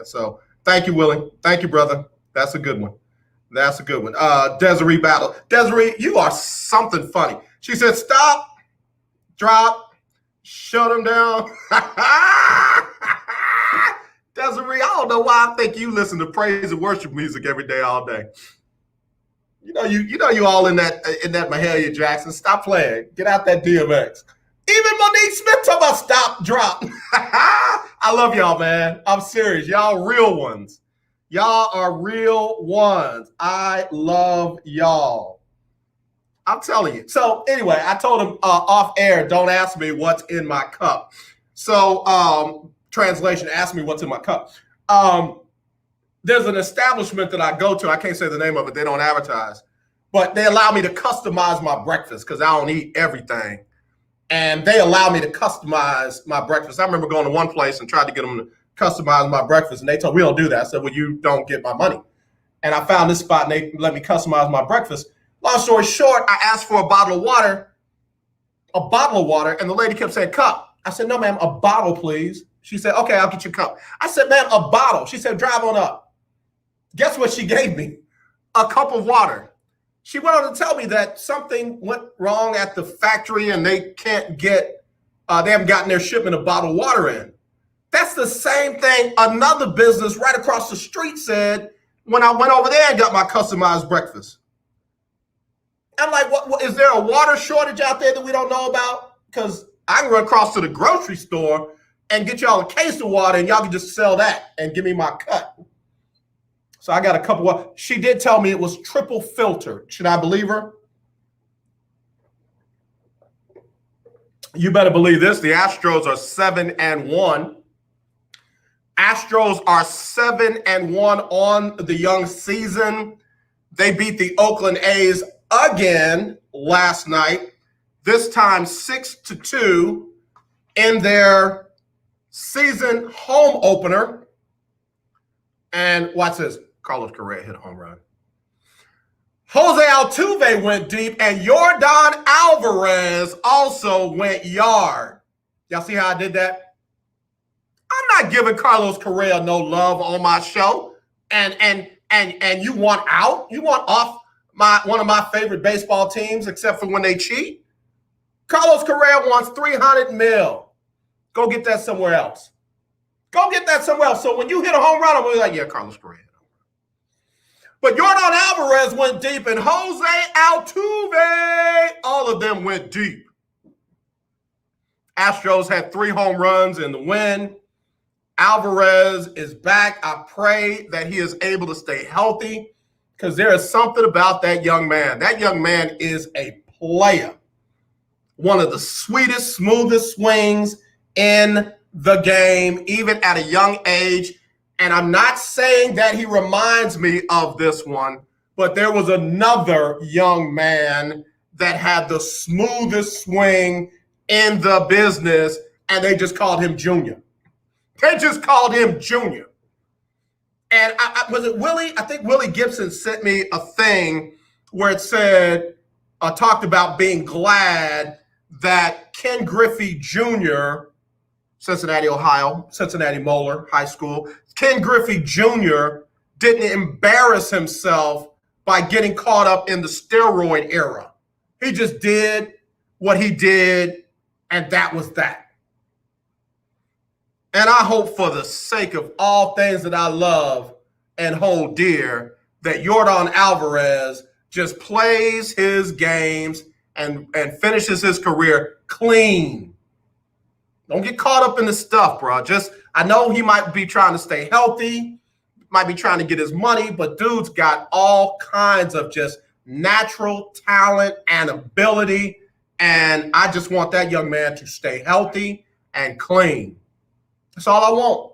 So thank you, Willie. Thank you, brother. That's a good one. Desiree Battle. Desiree, you are something funny. She said, stop, drop, shut him down. Desiree, I don't know why I think you listen to praise and worship music every day, all day. You know you all in that Mahalia Jackson. Stop playing. Get out that DMX. Even Monique Smith talking about stop, drop. I love y'all, man. I'm serious. Y'all real ones. Y'all are real ones. I love y'all. I'm telling you. So anyway, I told him off air, don't ask me what's in my cup. So translation, ask me what's in my cup. There's an establishment that I go to. I can't say the name of it. They don't advertise. But they allow me to customize my breakfast because I don't eat everything. And they allow me to customize my breakfast. I remember going to one place and tried to get them to customize my breakfast. And they told me, we don't do that. I said, well, you don't get my money. And I found this spot and they let me customize my breakfast. Long story short, I asked for a bottle of water. And the lady kept saying, cup. I said, no, ma'am, a bottle, please. She said, okay, I'll get you a cup. I said, ma'am, a bottle. She said, drive on up. Guess what she gave me? A cup of water. She went on to tell me that something went wrong at the factory and they can't get, they haven't gotten their shipment of bottled water in. That's the same thing another business right across the street said when I went over there and got my customized breakfast. I'm like, what is there a water shortage out there that we don't know about? Because I can run across to the grocery store and get y'all a case of water and y'all can just sell that and give me my cut. So I got a couple of, she did tell me it was triple filtered. Should I believe her? You better believe this. The Astros are 7-1. Astros are 7-1 on the young season. They beat the Oakland A's again last night. This time 6-2 in their season home opener. And watch this. Carlos Correa hit a home run. Jose Altuve went deep, and Yordan Alvarez also went yard. Y'all see how I did that? I'm not giving Carlos Correa no love on my show. And you want out? You want off one of my favorite baseball teams, except for when they cheat? Carlos Correa wants $300 million. Go get that somewhere else. So when you hit a home run, I'm gonna be like, yeah, Carlos Correa. But Yordan Alvarez went deep, and Jose Altuve, all of them went deep. Astros had 3 home runs in the win. Alvarez is back. I pray that he is able to stay healthy because there is something about that young man. That young man is a player. One of the sweetest, smoothest swings in the game, even at a young age. And I'm not saying that he reminds me of this one, but there was another young man that had the smoothest swing in the business, and they just called him Junior. And was it Willie? I think Willie Gibson sent me a thing where it said, talked about being glad that Ken Griffey Jr., Cincinnati, Ohio, Cincinnati Moeller High School, Ken Griffey Jr. didn't embarrass himself by getting caught up in the steroid era. He just did what he did, and that was that. And I hope for the sake of all things that I love and hold dear, that Yordan Alvarez just plays his games and finishes his career clean. Don't get caught up in the stuff, bro. I know he might be trying to stay healthy, might be trying to get his money, but dude's got all kinds of just natural talent and ability. And I just want that young man to stay healthy and clean. That's all I want.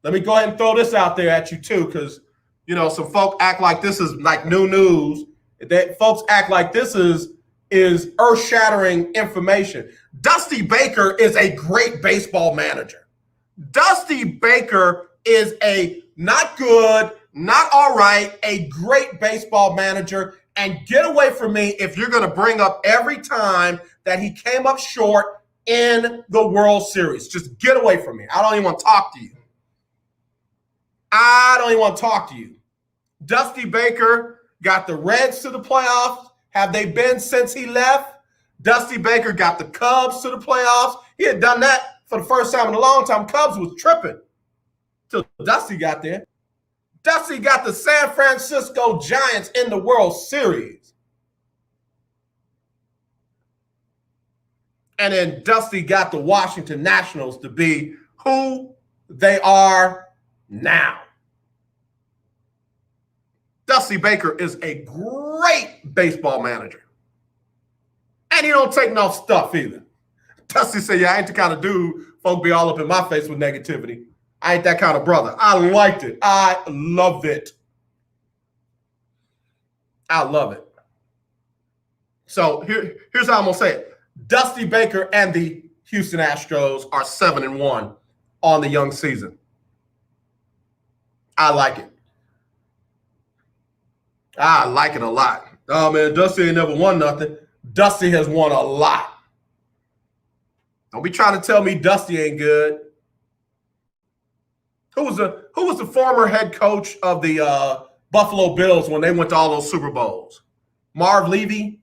Let me go ahead and throw this out there at you too, because, some folk act like this is like new news. Folks act like this is is earth-shattering information. Dusty Baker is a great baseball manager. Dusty Baker is a not good, not all right, a great baseball manager. And get away from me if you're going to bring up every time that he came up short in the World Series. Just get away from me. I don't even want to talk to you. I don't even want to talk to you. Dusty Baker got the Reds to the playoffs. Have they been since he left? Dusty Baker got the Cubs to the playoffs. He had done that for the first time in a long time. Cubs was tripping till Dusty got there. Dusty got the San Francisco Giants in the World Series. And then Dusty got the Washington Nationals to be who they are now. Dusty Baker is a great baseball manager. And he don't take no stuff either. Dusty said, yeah, I ain't the kind of dude folk be all up in my face with negativity. I ain't that kind of brother. I liked it. I love it. I love it. So here's how I'm going to say it. Dusty Baker and the Houston Astros are 7-1 on the young season. I like it. I like it a lot. Oh, man, Dusty ain't never won nothing. Dusty has won a lot. Don't be trying to tell me Dusty ain't good. Who was the former head coach of the Buffalo Bills when they went to all those Super Bowls? Marv Levy?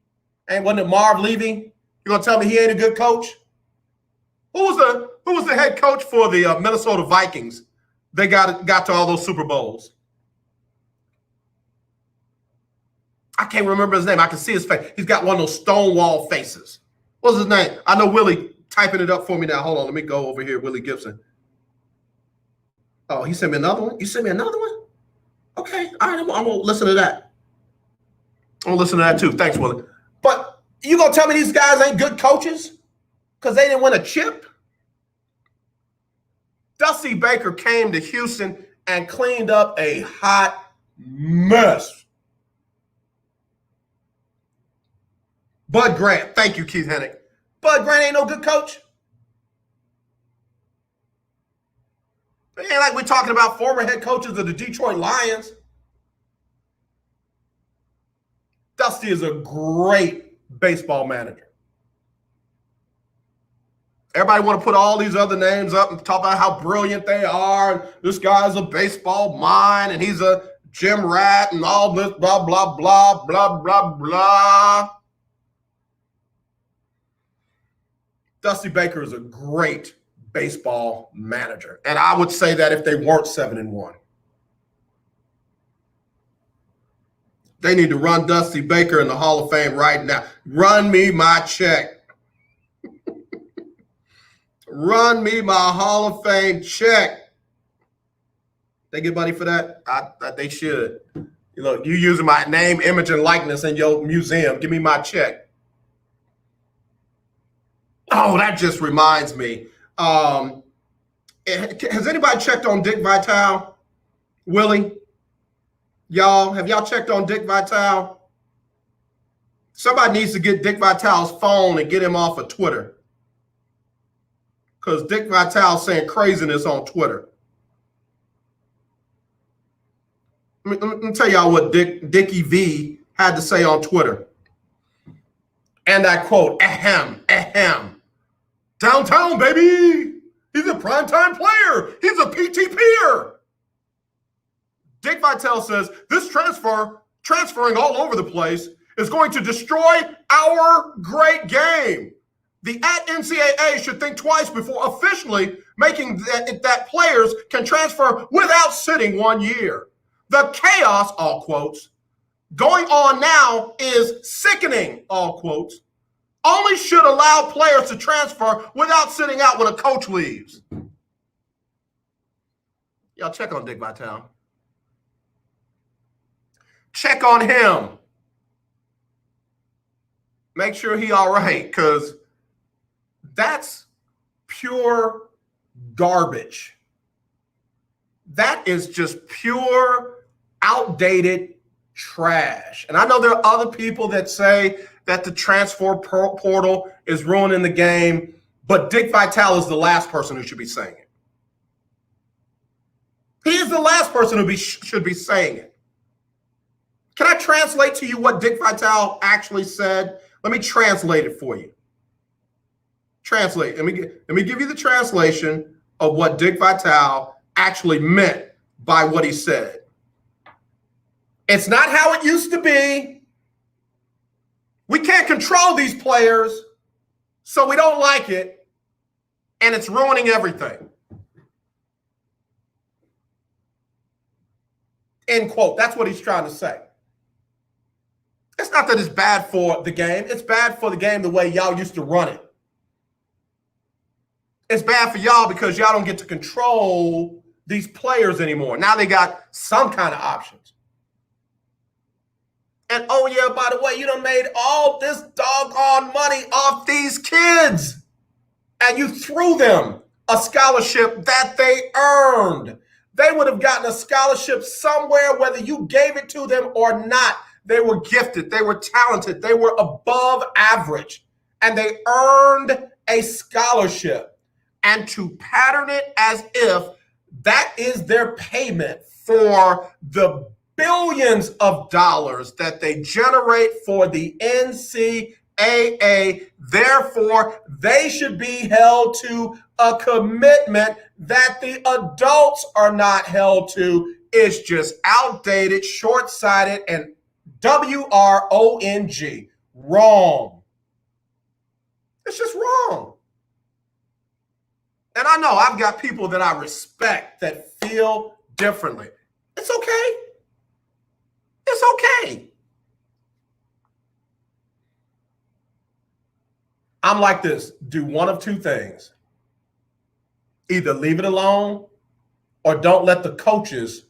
Wasn't it Marv Levy? You gonna tell me he ain't a good coach? Who was the head coach for the Minnesota Vikings? They got to all those Super Bowls. I can't remember his name. I can see his face. He's got one of those Stonewall faces. What's his name? I know Willie typing it up for me now. Hold on, let me go over here. Willie Gibson. Oh, he sent me another one? You sent me another one? Okay. All right, I'm going to listen to that. I'm going to listen to that too. Thanks, Willie. But you going to tell me these guys ain't good coaches because they didn't win a chip? Dusty Baker came to Houston and cleaned up a hot mess. Bud Grant. Thank you, Keith Hennick. Bud Grant ain't no good coach. It ain't like we're talking about former head coaches of the Detroit Lions. Dusty is a great baseball manager. Everybody want to put all these other names up and talk about how brilliant they are. And this guy's a baseball mind and he's a gym rat and all this blah, blah, blah, blah, blah, blah. Dusty Baker is a great baseball manager. And I would say that if they weren't 7-1. They need to run Dusty Baker in the Hall of Fame right now. Run me my check. Run me my Hall of Fame check. They get money for that? They should. You know, you using my name, image, and likeness in your museum. Give me my check. Oh, that just reminds me. Has anybody checked on Dick Vitale? Willie? Y'all, have y'all checked on Dick Vitale? Somebody needs to get Dick Vitale's phone and get him off of Twitter. Because Dick Vitale's saying craziness on Twitter. Let me tell y'all what Dickie V had to say on Twitter. And I quote, ahem, ahem. Downtown, baby. He's a primetime player. He's a PTPer. Dick Vitale says, this transferring all over the place is going to destroy our great game. The @NCAA should think twice before officially making that players can transfer without sitting 1 year. The chaos, all quotes, going on now is sickening, all quotes. Only should allow players to transfer without sitting out when a coach leaves. Y'all check on Dick Vitale. Check on him. Make sure he all right, because that's pure garbage. That is just pure outdated trash. And I know there are other people that say that the transfer portal is ruining the game, but Dick Vitale is the last person who should be saying it. He is the last person who should be saying it. Can I translate to you what Dick Vitale actually said? Let me translate it for you. Translate. Let me give you the translation of what Dick Vitale actually meant by what he said. It's not how it used to be. We can't control these players, so we don't like it, and it's ruining everything. End quote. That's what he's trying to say. It's not that it's bad for the game. It's bad for the game the way y'all used to run it. It's bad for y'all because y'all don't get to control these players anymore. Now they got some kind of options. And oh yeah, by the way, you done made all this doggone money off these kids. And you threw them a scholarship that they earned. They would have gotten a scholarship somewhere, whether you gave it to them or not. They were gifted. They were talented. They were above average. And they earned a scholarship. And to pattern it as if that is their payment for the billions of dollars that they generate for the NCAA. Therefore, they should be held to a commitment that the adults are not held to. Is just outdated, short-sighted, and WRONG. Wrong. It's just wrong. And I know I've got people that I respect that feel differently. It's okay. It's okay. I'm like this. Do one of two things. Either leave it alone or don't let the coaches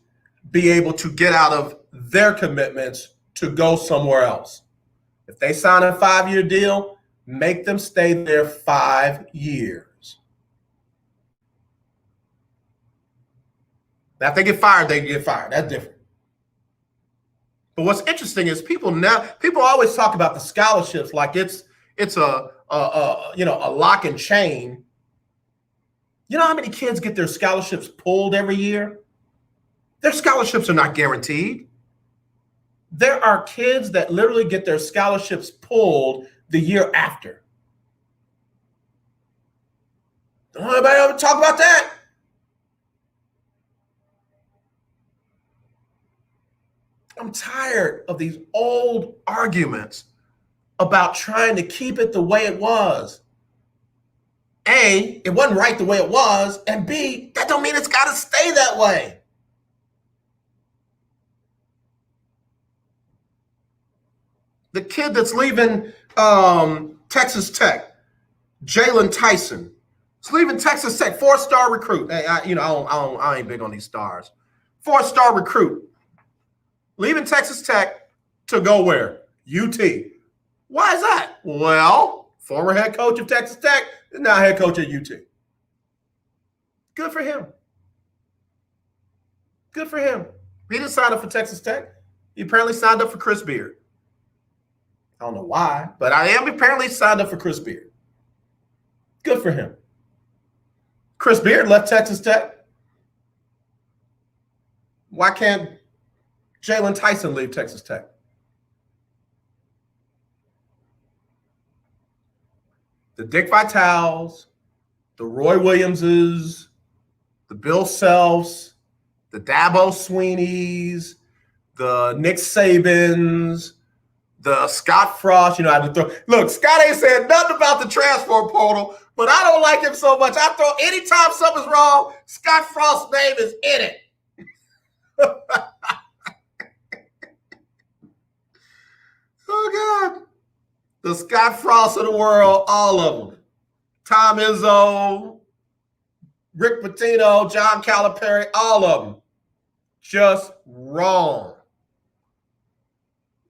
be able to get out of their commitments to go somewhere else. If they sign a 5-year deal, make them stay there 5 years. Now, if they get fired, they get fired. That's different. But what's interesting is people always talk about the scholarships like it's a lock and chain. You know how many kids get their scholarships pulled every year? Their scholarships are not guaranteed. There are kids that literally get their scholarships pulled the year after. Don't anybody ever talk about that? I'm tired of these old arguments about trying to keep it the way it was. A, it wasn't right the way it was, and B, that don't mean it's got to stay that way. The kid that's leaving Texas Tech, Jalen Tyson, is leaving Texas Tech, 4-star recruit. Hey, I ain't big on these stars. 4-star recruit. Leaving Texas Tech to go where? UT. Why is that? Well, former head coach of Texas Tech is now head coach at UT. Good for him. Good for him. He didn't sign up for Texas Tech. He apparently signed up for Chris Beard. I don't know why, but I am apparently signed up for Chris Beard. Good for him. Chris Beard left Texas Tech. Why can't Jalen Tyson leave Texas Tech? The Dick Vitales, the Roy Williamses, the Bill Selfs, the Dabo Sweeneys, the Nick Sabans, the Scott Frost. I had to throw. Look, Scott ain't said nothing about the transfer portal, but I don't like him so much. I throw anytime something's wrong, Scott Frost's name is in it. Oh, God. The Scott Frost of the world, all of them. Tom Izzo, Rick Pitino, John Calipari, all of them. Just wrong.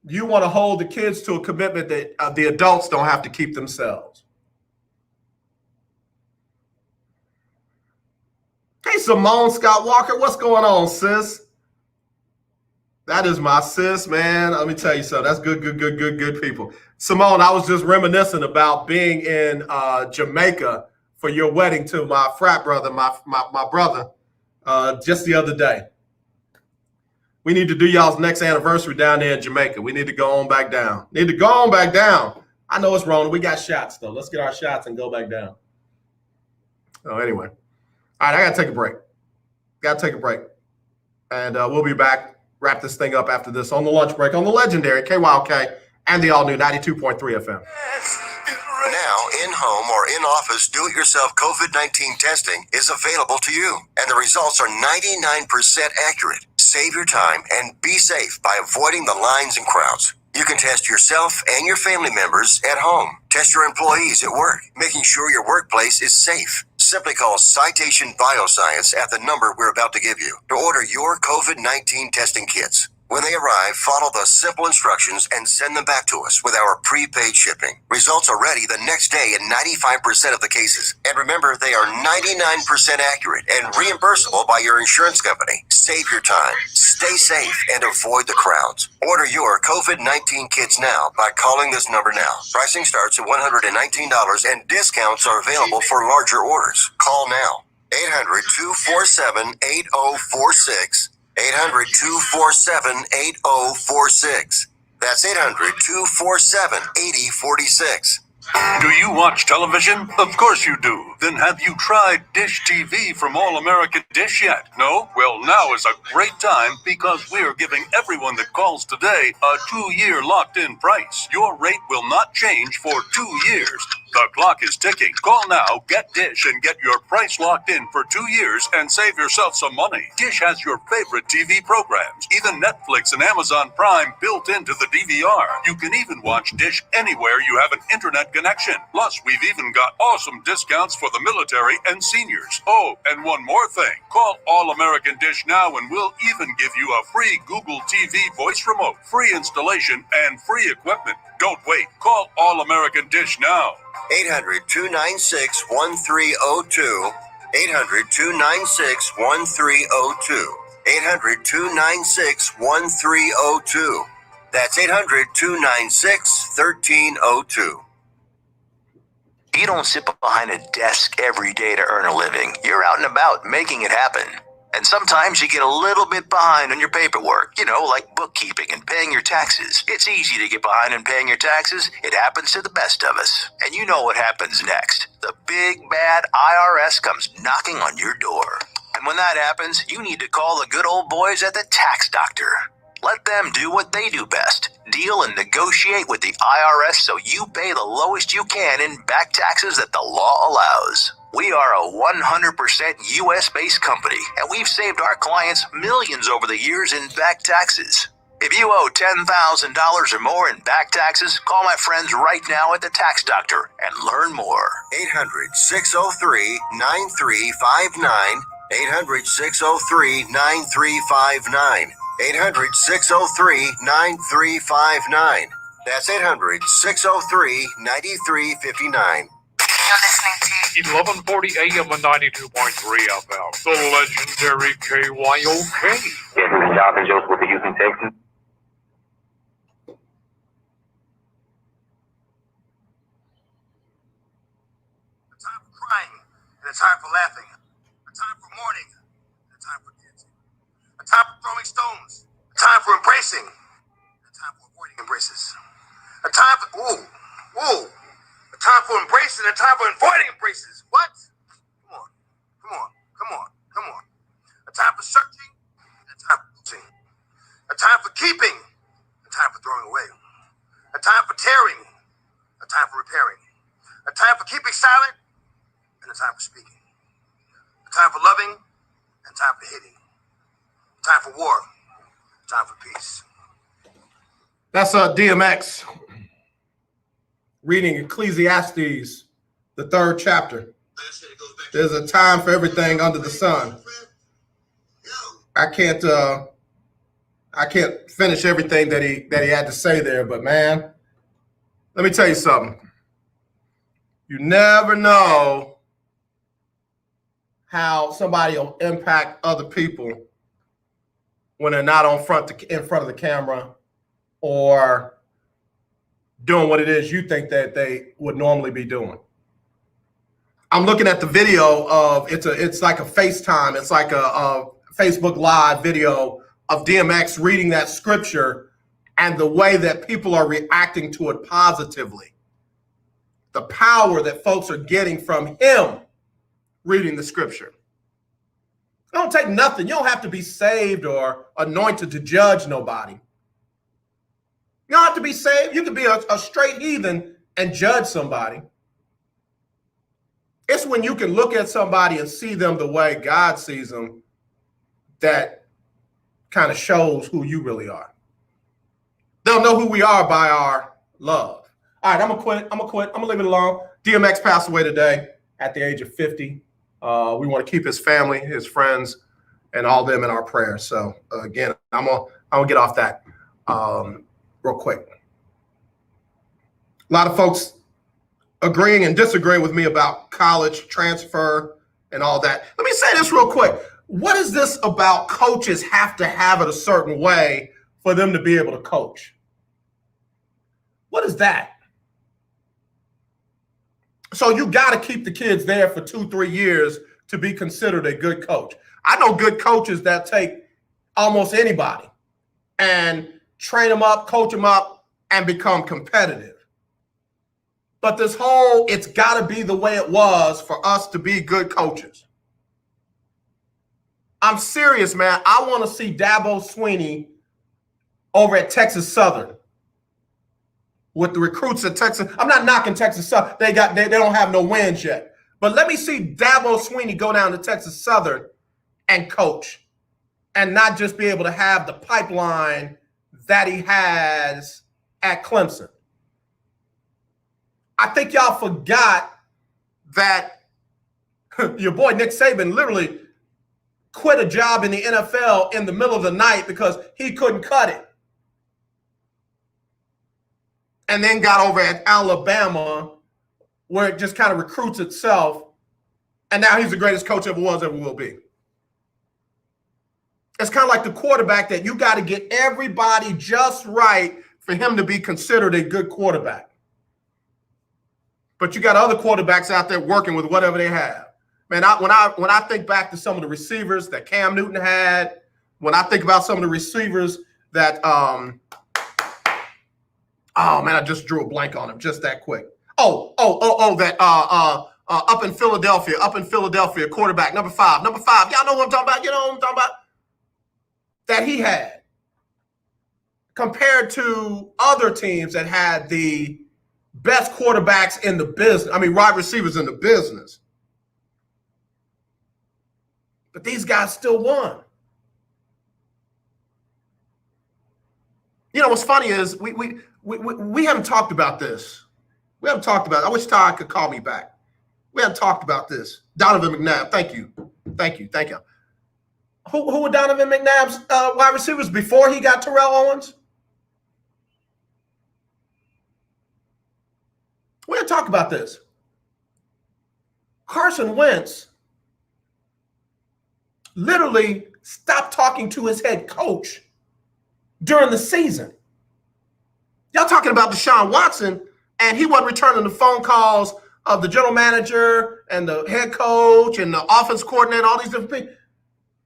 You want to hold the kids to a commitment that the adults don't have to keep themselves. Hey, Simone Scott Walker, what's going on, sis? That is my sis, man. Let me tell you something. That's good people. Simone, I was just reminiscing about being in Jamaica for your wedding to my frat brother, my brother, just the other day. We need to do y'all's next anniversary down there in Jamaica. We need to go on back down. I know it's wrong. We got shots, though. Let's get our shots and go back down. Oh, anyway. All right, I got to take a break. And we'll be back, wrap this thing up after this on the lunch break on the legendary KYOK and the all-new 92.3 FM. Now, in-home or in-office do-it-yourself COVID-19 testing is available to you, and the results are 99% accurate. Save your time and be safe by avoiding the lines and crowds. You can test yourself and your family members at home. Test your employees at work, making sure your workplace is safe. Simply call Citation Bioscience at the number we're about to give you to order your COVID-19 testing kits. When they arrive, follow the simple instructions and send them back to us with our prepaid shipping. Results are ready the next day in 95% of the cases. And remember, they are 99% accurate and reimbursable by your insurance company. Save your time, stay safe, and avoid the crowds. Order your COVID-19 kits now by calling this number now. Pricing starts at $119 and discounts are available for larger orders. Call now. 800-247-8046. 800-247-8046. That's 800-247-8046. Do you watch television? Of course you do. Then have you tried Dish TV from All American Dish yet? No? Well, now is a great time because we're giving everyone that calls today a 2-year locked-in price. Your rate will not change for 2 years. The clock is ticking. Call now, get Dish, and get your price locked in for 2 years and save yourself some money. Dish has your favorite TV programs, even Netflix and Amazon Prime built into the DVR. You can even watch Dish anywhere you have an internet connection. Plus, we've even got awesome discounts for the military and seniors. Oh, and one more thing. Call All American Dish now and we'll even give you a free Google TV voice remote, free installation, and free equipment. Don't wait. Call All American Dish now. 800-296-1302. 800-296-1302. 800-296-1302. That's 800-296-1302. You don't sit behind a desk every day to earn a living. You're out and about making it happen. And sometimes you get a little bit behind on your paperwork, like bookkeeping and paying your taxes. It's easy to get behind on paying your taxes. It happens to the best of us. And you know what happens next. The big bad IRS comes knocking on your door. And when that happens, you need to call the good old boys at the Tax Doctor. Let them do what they do best. Deal and negotiate with the IRS so you pay the lowest you can in back taxes that the law allows. We are a 100% U.S.-based company, and we've saved our clients millions over the years in back taxes. If you owe $10,000 or more in back taxes, call my friends right now at the Tax Doctor and learn more. 800-603-9359. 800-603-9359. 800-603-9359. That's 800-603-9359. You're listening to 1140 AM and 92.3 FM. The legendary KYOK. Yeah, this is Jonathan Joseph with the Houston Texans. A time for crying and a time for laughing. A time for mourning and a time for dancing. A time for throwing stones. A time for embracing and a time for avoiding embraces. A time for a time for embracing and a time for avoiding embraces. What? Come on. A time for searching and a time for losing. A time for keeping, a time for throwing away. A time for tearing, a time for repairing. A time for keeping silent and a time for speaking. A time for loving and a time for hating. A time for war, a time for peace. That's DMX reading Ecclesiastes, the 3rd chapter. There's a time for everything under the sun. I can't finish everything that he had to say there, but man, let me tell you something. You never know how somebody will impact other people when they're not in front of the camera or doing what it is you think that they would normally be doing. I'm looking at the video of it's like a FaceTime, it's like a Facebook Live video of DMX reading that scripture and the way that people are reacting to it positively. The power that folks are getting from him reading the scripture. It don't take nothing. You don't have to be saved or anointed to judge nobody. You don't have to be saved. You can be a straight heathen and judge somebody. It's when you can look at somebody and see them the way God sees them that kind of shows who you really are. They'll know who we are by our love. All right, I'm gonna quit. I'm gonna leave it alone. DMX passed away today at the age of 50. We want to keep his family, his friends, and all them in our prayers. So again, I'm gonna get off that real quick. A lot of folks agreeing and disagreeing with me about college transfer and all that. Let me say this real quick. What is this about coaches have to have it a certain way for them to be able to coach? What is that? So you got to keep the kids there for 2-3 years to be considered a good coach. I know good coaches that take almost anybody and train them up, coach them up, and become competitive. But this whole, it's got to be the way it was for us to be good coaches. I'm serious, man. I want to see Dabo Swinney over at Texas Southern with the recruits at Texas. I'm not knocking Texas Southern. They don't have no wins yet. But let me see Dabo Swinney go down to Texas Southern and coach and not just be able to have the pipeline that he has at Clemson. I think y'all forgot that your boy Nick Saban literally quit a job in the NFL in the middle of the night because he couldn't cut it. And then got over at Alabama where it just kind of recruits itself. And now he's the greatest coach ever was, ever will be. It's kind of like the quarterback that you got to get everybody just right for him to be considered a good quarterback. But you got other quarterbacks out there working with whatever they have. Man, when I think back to some of the receivers that Cam Newton had, when I think about some of the receivers that oh man, I just drew a blank on him just that quick. That up in Philadelphia, quarterback number five. Y'all know what I'm talking about. You know what I'm talking about? That he had compared to other teams that had the best quarterbacks in the business. I mean, wide receivers in the business. But these guys still won. You know what's funny is we haven't talked about this. We haven't talked about it. I wish Todd could call me back. We haven't talked about this. Donovan McNabb, thank you. Who were Donovan McNabb's wide receivers before he got Terrell Owens? We didn't talk about this. Carson Wentz literally stopped talking to his head coach during the season. Y'all talking about Deshaun Watson, and he wasn't returning the phone calls of the general manager and the head coach and the offense coordinator, all these different people.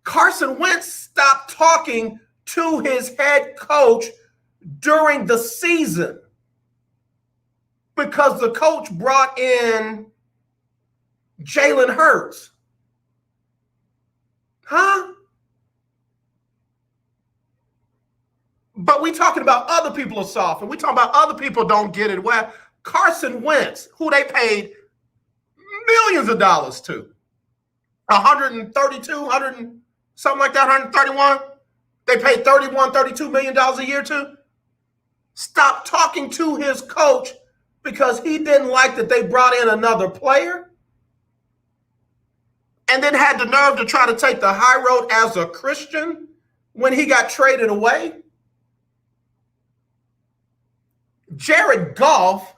Carson Wentz stopped talking to his head coach during the season because the coach brought in Jalen Hurts. Huh? But we talking about other people are soft, and we talking about other people don't get it. Well, Carson Wentz, who they paid millions of dollars to, 132, 100, something like that, 131. They paid $32 million a year to. Stop talking to his coach because he didn't like that they brought in another player, and then had the nerve to try to take the high road as a Christian when he got traded away. Jared Goff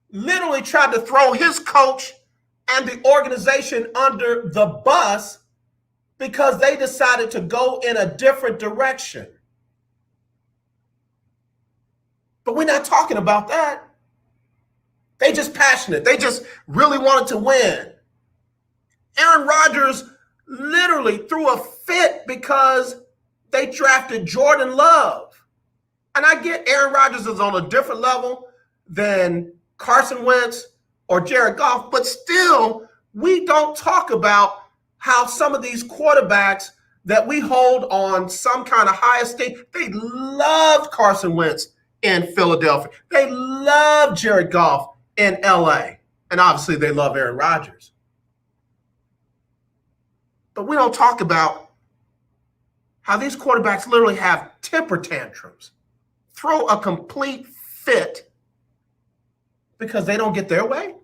literally tried to throw his coach and the organization under the bus because they decided to go in a different direction. But we're not talking about that. They just passionate. They just really wanted to win. Aaron Rodgers literally threw a fit because they drafted Jordan Love. And I get Aaron Rodgers is on a different level than Carson Wentz or Jared Goff, but still, we don't talk about how some of these quarterbacks that we hold on some kind of high esteem, they loved Carson Wentz in Philadelphia. They love Jared Goff in LA. And obviously they love Aaron Rodgers. But we don't talk about how these quarterbacks literally have temper tantrums, throw a complete fit because they don't get their way.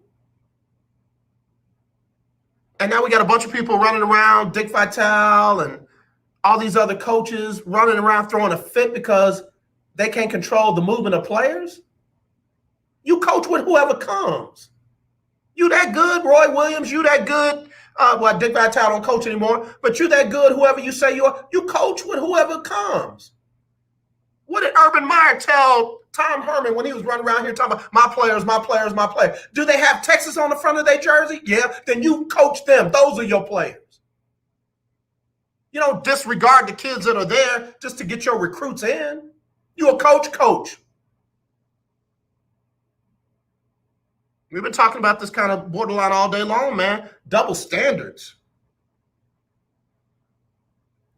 And now we got a bunch of people running around, Dick Vitale and all these other coaches running around throwing a fit because they can't control the movement of players. You coach with whoever comes. You that good, Roy Williams, you that good. Well, Dick Vitale don't coach anymore, but you that good, whoever you say you are. You coach with whoever comes. What did Urban Meyer tell Tom Herman when he was running around here talking about my players, my players, my players? Do they have Texas on the front of their jersey? Yeah, then you coach them. Those are your players. You don't disregard the kids that are there just to get your recruits in. You a coach. We've been talking about this kind of borderline all day long, man. Double standards.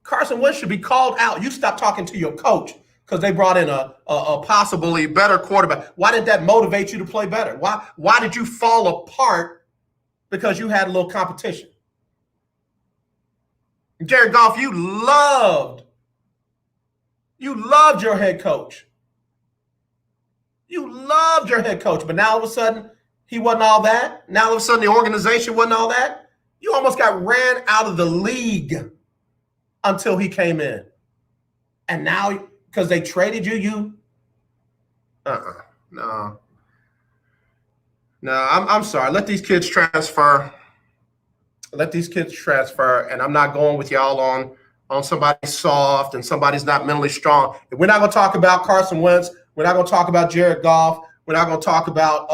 Carson Wentz should be called out. You stop talking to your coach because they brought in a possibly better quarterback. Why did that motivate you to play better? Why did you fall apart because you had a little competition? Jared Goff, you loved your head coach. You loved your head coach, but now all of a sudden, he wasn't all that. Now all of a sudden, the organization wasn't all that. You almost got ran out of the league until he came in. And now, because they traded you, no. I'm sorry. Let these kids transfer. And I'm not going with y'all on somebody soft and somebody's not mentally strong. If we're not going to talk about Carson Wentz, we're not going to talk about Jared Goff, we're not going to talk about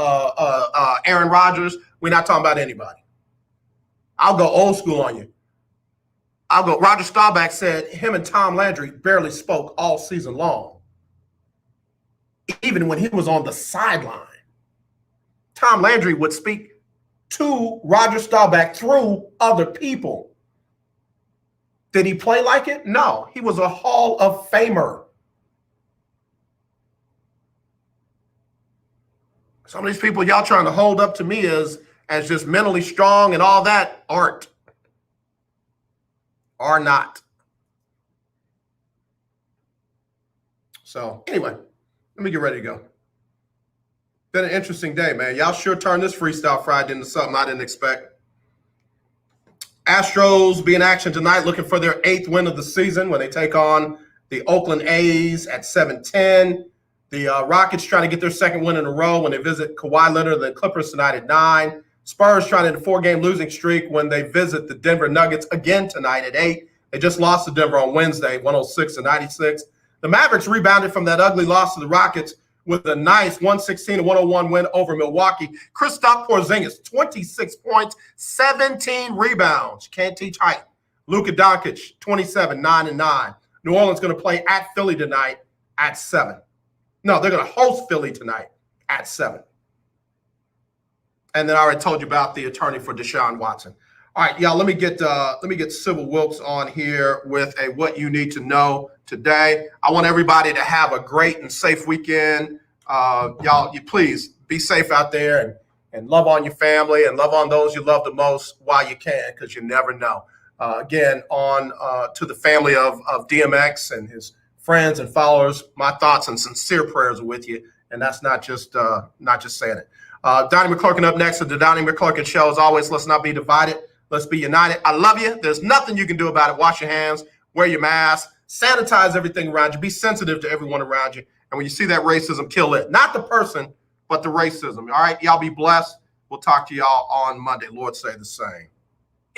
Aaron Rodgers, we're not talking about anybody. I'll go old school on you. Roger Staubach said him and Tom Landry barely spoke all season long. Even when he was on the sideline. Tom Landry would speak to Roger Staubach through other people. Did he play like it? No. He was a Hall of Famer. Some of these people y'all trying to hold up to me as just mentally strong and all that aren't. Are not. So anyway, let me get ready to go. Been an interesting day, man. Y'all sure turned this Freestyle Friday into something I didn't expect. Astros be in action tonight looking for their 8th win of the season when they take on the Oakland A's at 7:10. The Rockets trying to get their 2nd win in a row when they visit Kawhi Leonard, the Clippers tonight at 9. Spurs trying to end a 4-game losing streak when they visit the Denver Nuggets again tonight at 8. They just lost to Denver on Wednesday, 106-96. The Mavericks rebounded from that ugly loss to the Rockets with a nice 116-101 win over Milwaukee. Kristaps Porzingis, 26 points, 17 rebounds. You can't teach height. Luka Doncic, 27, 9-9. New Orleans going to play at Philly tonight at 7. No, they're going to host Philly tonight at 7. And then I already told you about the attorney for Deshaun Watson. All right, y'all, let me get Sybil Wilkes on here with a what you need to know today. I want everybody to have a great and safe weekend. Y'all, you please be safe out there and love on your family and love on those you love the most while you can, because you never know. Again, on to the family of DMX and his friends and followers, my thoughts and sincere prayers are with you, and that's not just saying it. Donnie McClurkin up next to the Donnie McClurkin Show. As always, let's not be divided. Let's be united. I love you. There's nothing you can do about it. Wash your hands, wear your mask, sanitize everything around you. Be sensitive to everyone around you. And when you see that racism, kill it. Not the person, but the racism. All right, y'all be blessed. We'll talk to y'all on Monday. Lord say the same.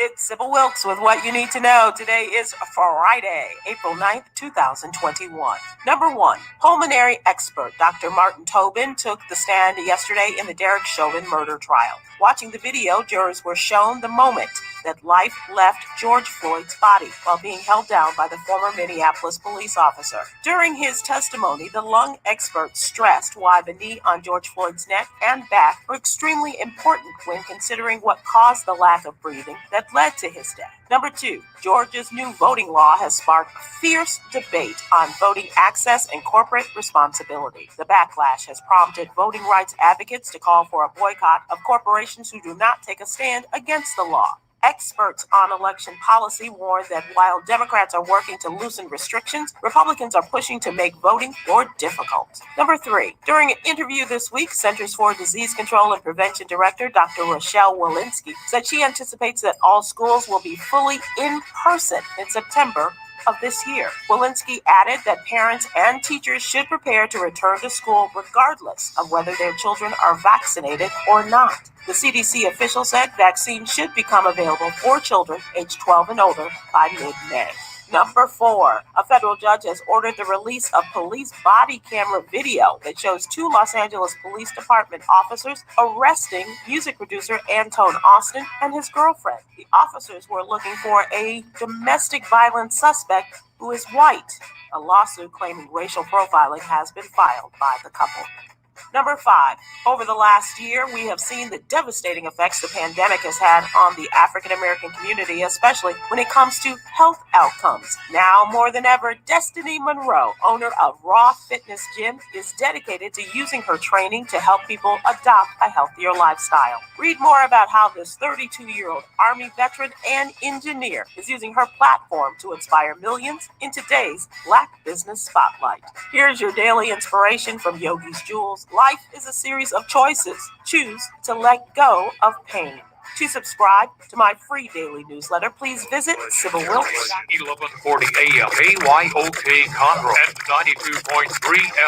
It's Sybil Wilkes with what you need to know. Today is Friday, April 9th, 2021. Number one, pulmonary expert Dr. Martin Tobin took the stand yesterday in the Derek Chauvin murder trial. Watching the video, jurors were shown the moment that life left George Floyd's body while being held down by the former Minneapolis police officer. During his testimony, the lung expert stressed why the knee on George Floyd's neck and back were extremely important when considering what caused the lack of breathing that led to his death. Number two, Georgia's new voting law has sparked fierce debate on voting access and corporate responsibility. The backlash has prompted voting rights advocates to call for a boycott of corporations who do not take a stand against the law. Experts on election policy warn that while Democrats are working to loosen restrictions, Republicans are pushing to make voting more difficult. Number three, during an interview this week, Centers for Disease Control and Prevention Director Dr. Rochelle Walensky said she anticipates that all schools will be fully in person in September of this year. Walensky added that parents and teachers should prepare to return to school regardless of whether their children are vaccinated or not. The CDC official said vaccines should become available for children aged 12 and older by mid-May. Number four, a federal judge has ordered the release of police body camera video that shows two Los Angeles Police Department officers arresting music producer Antone Austin and his girlfriend. The officers were looking for a domestic violence suspect who is white. A lawsuit claiming racial profiling has been filed by the couple. Number five, over the last year, we have seen the devastating effects the pandemic has had on the African American community, especially when it comes to health outcomes. Now more than ever, Destiny Monroe, owner of Raw Fitness Gym, is dedicated to using her training to help people adopt a healthier lifestyle. Read more about how this 32-year-old Army veteran and engineer is using her platform to inspire millions in today's Black Business Spotlight. Here's your daily inspiration from Yogi's Jewels. Life is a series of choices. Choose to let go of pain. To subscribe to my free daily newsletter, please visit Sybil Wilkes. 1140 AM, KYOK Conroe, and 92.3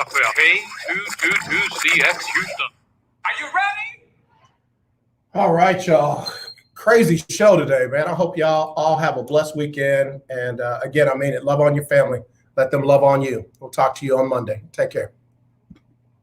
FM, K222CX Houston. Are you ready? All right, y'all. Crazy show today, man. I hope y'all all have a blessed weekend. And again, I mean it. Love on your family. Let them love on you. We'll talk to you on Monday. Take care.